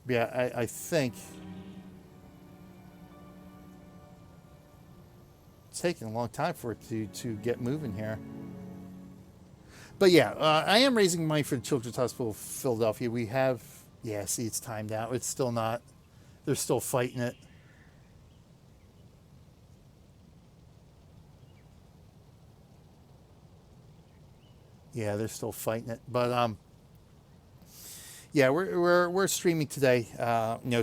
Yeah, I think it's taking a long time for it to get moving here. But I am raising money for the Children's Hospital of Philadelphia. We have, see, it's timed out. It's still not. They're still fighting it. Yeah, they're still fighting it. But we're streaming today.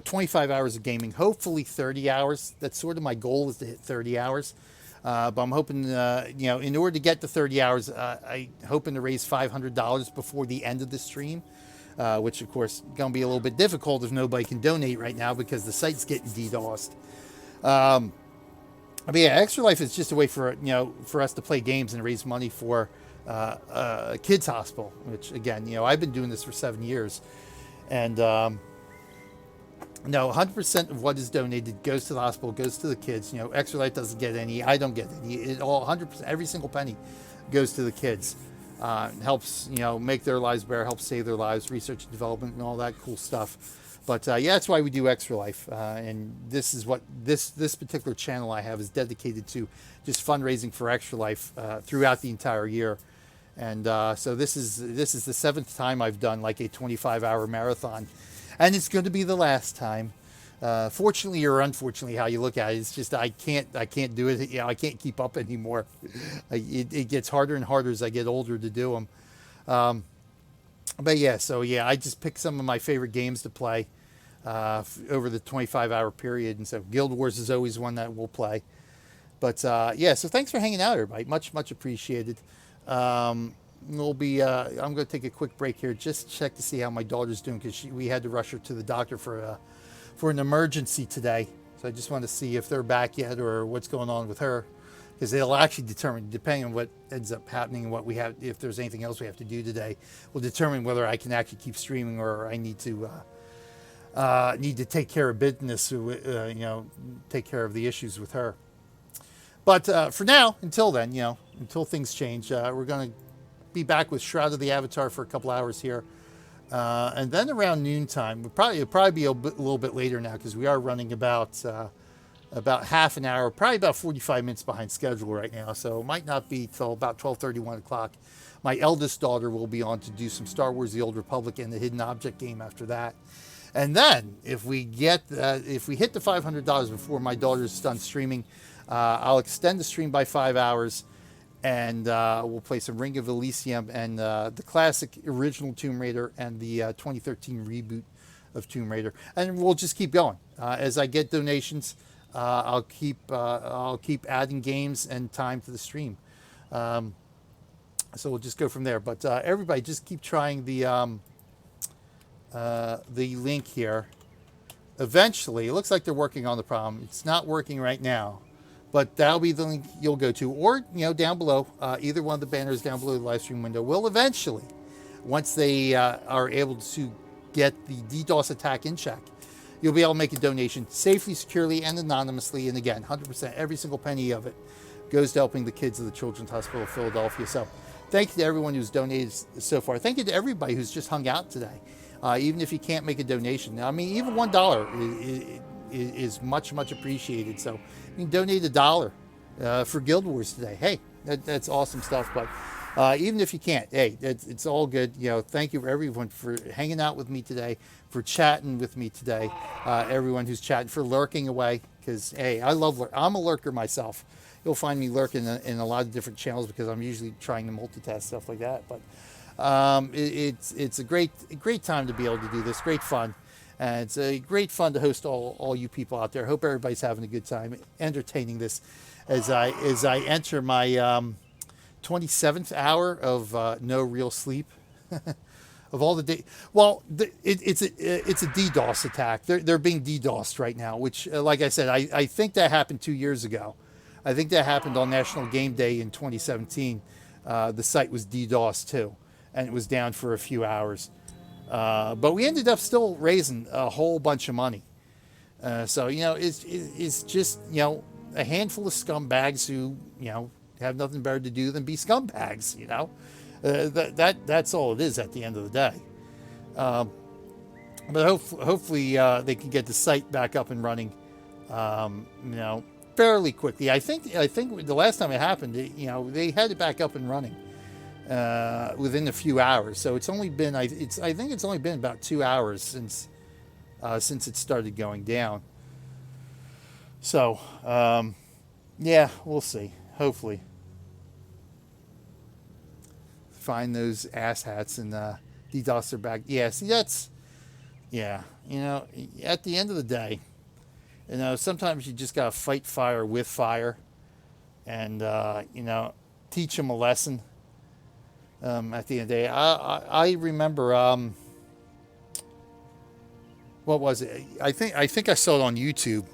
25 hours of gaming, hopefully 30 hours. That's sort of my goal, is to hit 30 hours. But I'm hoping, in order to get to 30 hours, I'm hoping to raise $500 before the end of the stream, which of course going to be a little bit difficult if nobody can donate right now because the site's getting DDoSed. I mean, yeah, Extra Life is just a way for for us to play games and raise money for a kids hospital. Which again, I've been doing this for 7 years, and no, 100% of what is donated goes to the hospital, goes to the kids. Extra Life doesn't get any. I don't get any. It all 100%, every single penny goes to the kids. Helps make their lives better, helps save their lives, research and development, and all that cool stuff. But yeah, that's why we do Extra Life, and this is what this particular channel I have is dedicated to, just fundraising for Extra Life throughout the entire year. And so this is the 7th time I've done like a 25-hour marathon, and it's going to be the last time. Fortunately or unfortunately, how you look at it, it's just I can't do it. I can't keep up anymore. It gets harder and harder as I get older to do them. But yeah, so yeah, I just picked some of my favorite games to play over the 25-hour period, and so Guild Wars is always one that we'll play. But yeah, so thanks for hanging out, everybody. Much appreciated. I'm going to take a quick break here, just check to see how my daughter's doing, because we had to rush her to the doctor for an emergency today. So I just want to see if they're back yet or what's going on with her, because they'll actually determine, depending on what ends up happening and what we have, if there's anything else we have to do today, will determine whether I can actually keep streaming or I need to take care of business, take care of the issues with her. But for now, until then, until things change, we're going to be back with Shroud of the Avatar for a couple hours here. And then around noontime, it'll probably be a little bit later now, because we are running about half an hour, probably about 45 minutes behind schedule right now. So it might not be till about 12:30, 1 o'clock. My eldest daughter will be on to do some Star Wars: The Old Republic and the Hidden Object game after that. And then if we hit the $500 before my daughter's done streaming, I'll extend the stream by 5 hours. And we'll play some Ring of Elysium and the classic original Tomb Raider and the 2013 reboot of Tomb Raider. And we'll just keep going. As I get donations, I'll keep adding games and time to the stream. So we'll just go from there. But everybody, just keep trying the link here. Eventually, it looks like they're working on the problem. It's not working right now. But that'll be the link you'll go to, or down below. Either one of the banners down below the live stream window will eventually, once they are able to get the DDoS attack in check, you'll be able to make a donation safely, securely, and anonymously. And again, 100%, every single penny of it goes to helping the kids of the Children's Hospital of Philadelphia. So thank you to everyone who's donated so far. Thank you to everybody who's just hung out today. Even if you can't make a donation, I mean, even $1 is much appreciated. So you can donate $1 for Guild Wars today. Hey, that's awesome stuff. But even if you can't, hey, it's all good. Thank you for everyone for hanging out with me today, for chatting with me today. Everyone who's chatting, for lurking away, because hey, I'm a lurker myself. You'll find me lurking in a lot of different channels, because I'm usually trying to multitask, stuff like that. But it's a great time to be able to do this. Great fun. And it's a great fun to host all you people out there. Hope everybody's having a good time entertaining this as I enter my 27th hour of no real sleep of all the day. Well, it's a DDoS attack. They're being DDoSed right now, which, like I said, I think that happened 2 years ago. I think that happened on National Game Day in 2017. The site was DDoSed too, and it was down for a few hours. But we ended up still raising a whole bunch of money. So, it's just, a handful of scumbags who, have nothing better to do than be scumbags, that's all it is at the end of the day. But hopefully they can get the site back up and running, fairly quickly. I think the last time it happened, they had it back up and running within a few hours. So it's only been, I think it's only been about 2 hours since it started going down. So yeah, we'll see. Hopefully find those asshats and DDoS their back. Yeah, see, that's, yeah, at the end of the day, sometimes you just gotta fight fire with fire, and teach them a lesson. At the end of the day, I remember, what was it? I think I saw it on YouTube.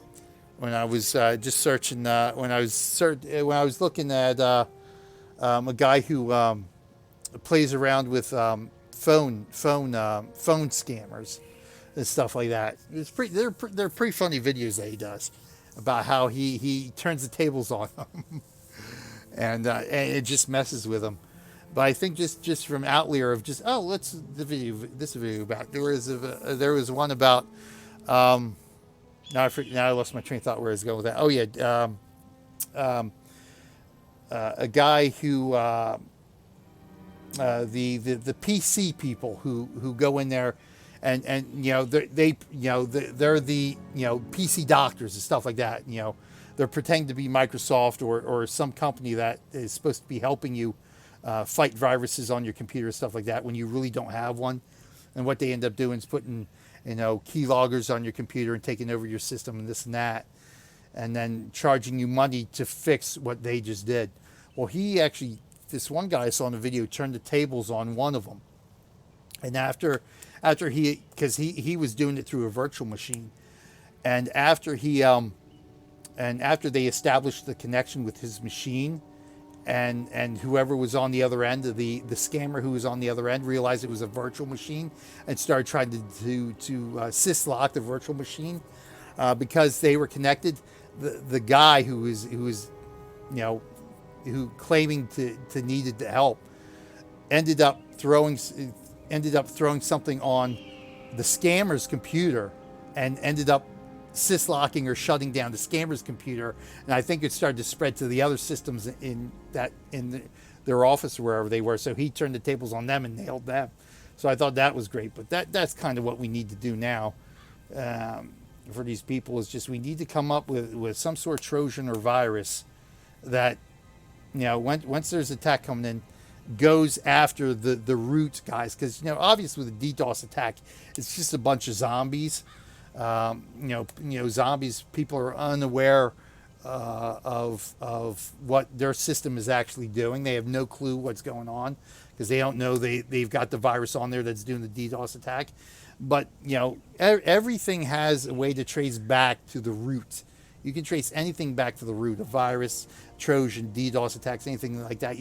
when I was just searching, when I was looking at a guy who plays around with phone scammers and stuff like that. They're pretty funny videos that he does about how he turns the tables on them and it just messes with them. But I think just from outlier of just this video about there was one about now I lost my train of thought where I was going with that. Oh yeah, a guy who the PC people who go in there and they're the PC doctors and stuff like that. They're pretending to be Microsoft or some company that is supposed to be helping you fight viruses on your computer and stuff like that when you really don't have one. And what they end up doing is putting keyloggers on your computer and taking over your system and this and that, and then charging you money to fix what they just did. Well, this one guy I saw in the video turned the tables on one of them, and after he was doing it through a virtual machine, and after they established the connection with his machine, and whoever was on the other end, the scammer who was on the other end realized it was a virtual machine and started trying to syslock the virtual machine because they were connected. The guy who claiming to needed the help ended up throwing something on the scammer's computer and ended up syslocking or shutting down the scammer's computer, and I think it started to spread to the other systems in their office or wherever they were. So he turned the tables on them and nailed them. So I thought that was great. But that's kind of what we need to do now for these people, is just we need to come up with some sort of Trojan or virus that once there's an attack coming in, goes after the root guys, because obviously with a DDoS attack, it's just a bunch of zombies. Zombies, people are unaware of what their system is actually doing. They have no clue what's going on because they don't know they've got the virus on there that's doing the DDoS attack. But everything has a way to trace back to the root. You can trace anything back to the root: a virus, Trojan, DDoS attacks, anything like that.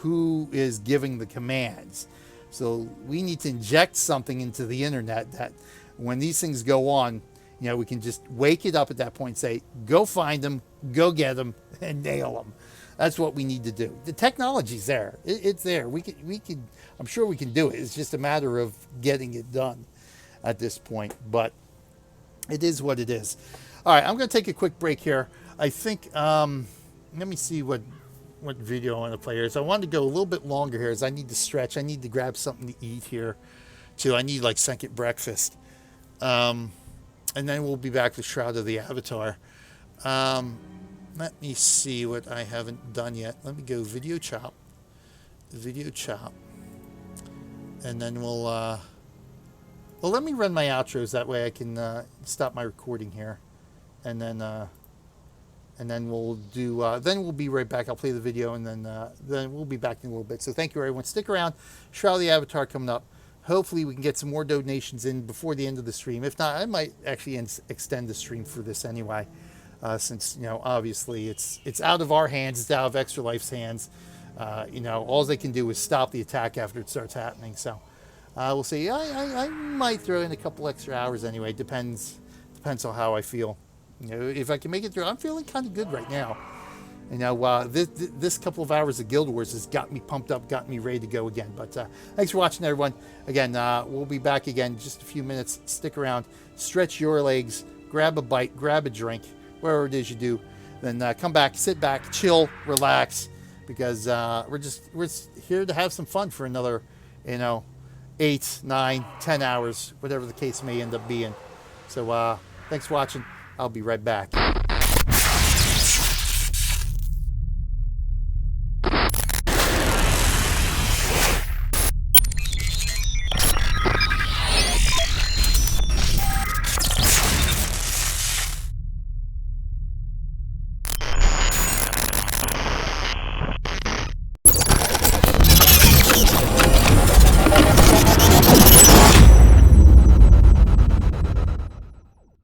Who is giving the commands. So we need to inject something into the internet that when these things go on, we can just wake it up at that point and say, go find them, go get them, and nail them. That's what we need to do. The technology's there. It's there. We could. I'm sure we can do it. It's just a matter of getting it done at this point. But it is what it is. All right, I'm going to take a quick break here. I think, let me see what video I want to play here. So I wanted to go a little bit longer here as I need to stretch. I need to grab something to eat here, too. I need second breakfast. And then we'll be back with Shroud of the Avatar. Let me see what I haven't done yet. Let me go video chop. And then we'll let me run my outros. That way I can stop my recording here. And then we'll do, then we'll be right back. I'll play the video and then we'll be back in a little bit. So thank you, everyone. Stick around. Shroud of the Avatar coming up. Hopefully we can get some more donations in before the end of the stream. If not, I might actually extend the stream for this anyway, since obviously it's out of our hands, it's out of Extra Life's hands. All they can do is stop the attack after it starts happening. So we'll see. I might throw in a couple extra hours anyway. Depends on how I feel. If I can make it through, I'm feeling kind of good right now. This couple of hours of Guild Wars has got me pumped up, got me ready to go again. But thanks for watching, everyone. Again, we'll be back again in just a few minutes. Stick around, stretch your legs, grab a bite, grab a drink, whatever it is you do. Then come back, sit back, chill, relax, because we're here to have some fun for another, 8, 9, 10 hours, whatever the case may end up being. So thanks for watching. I'll be right back.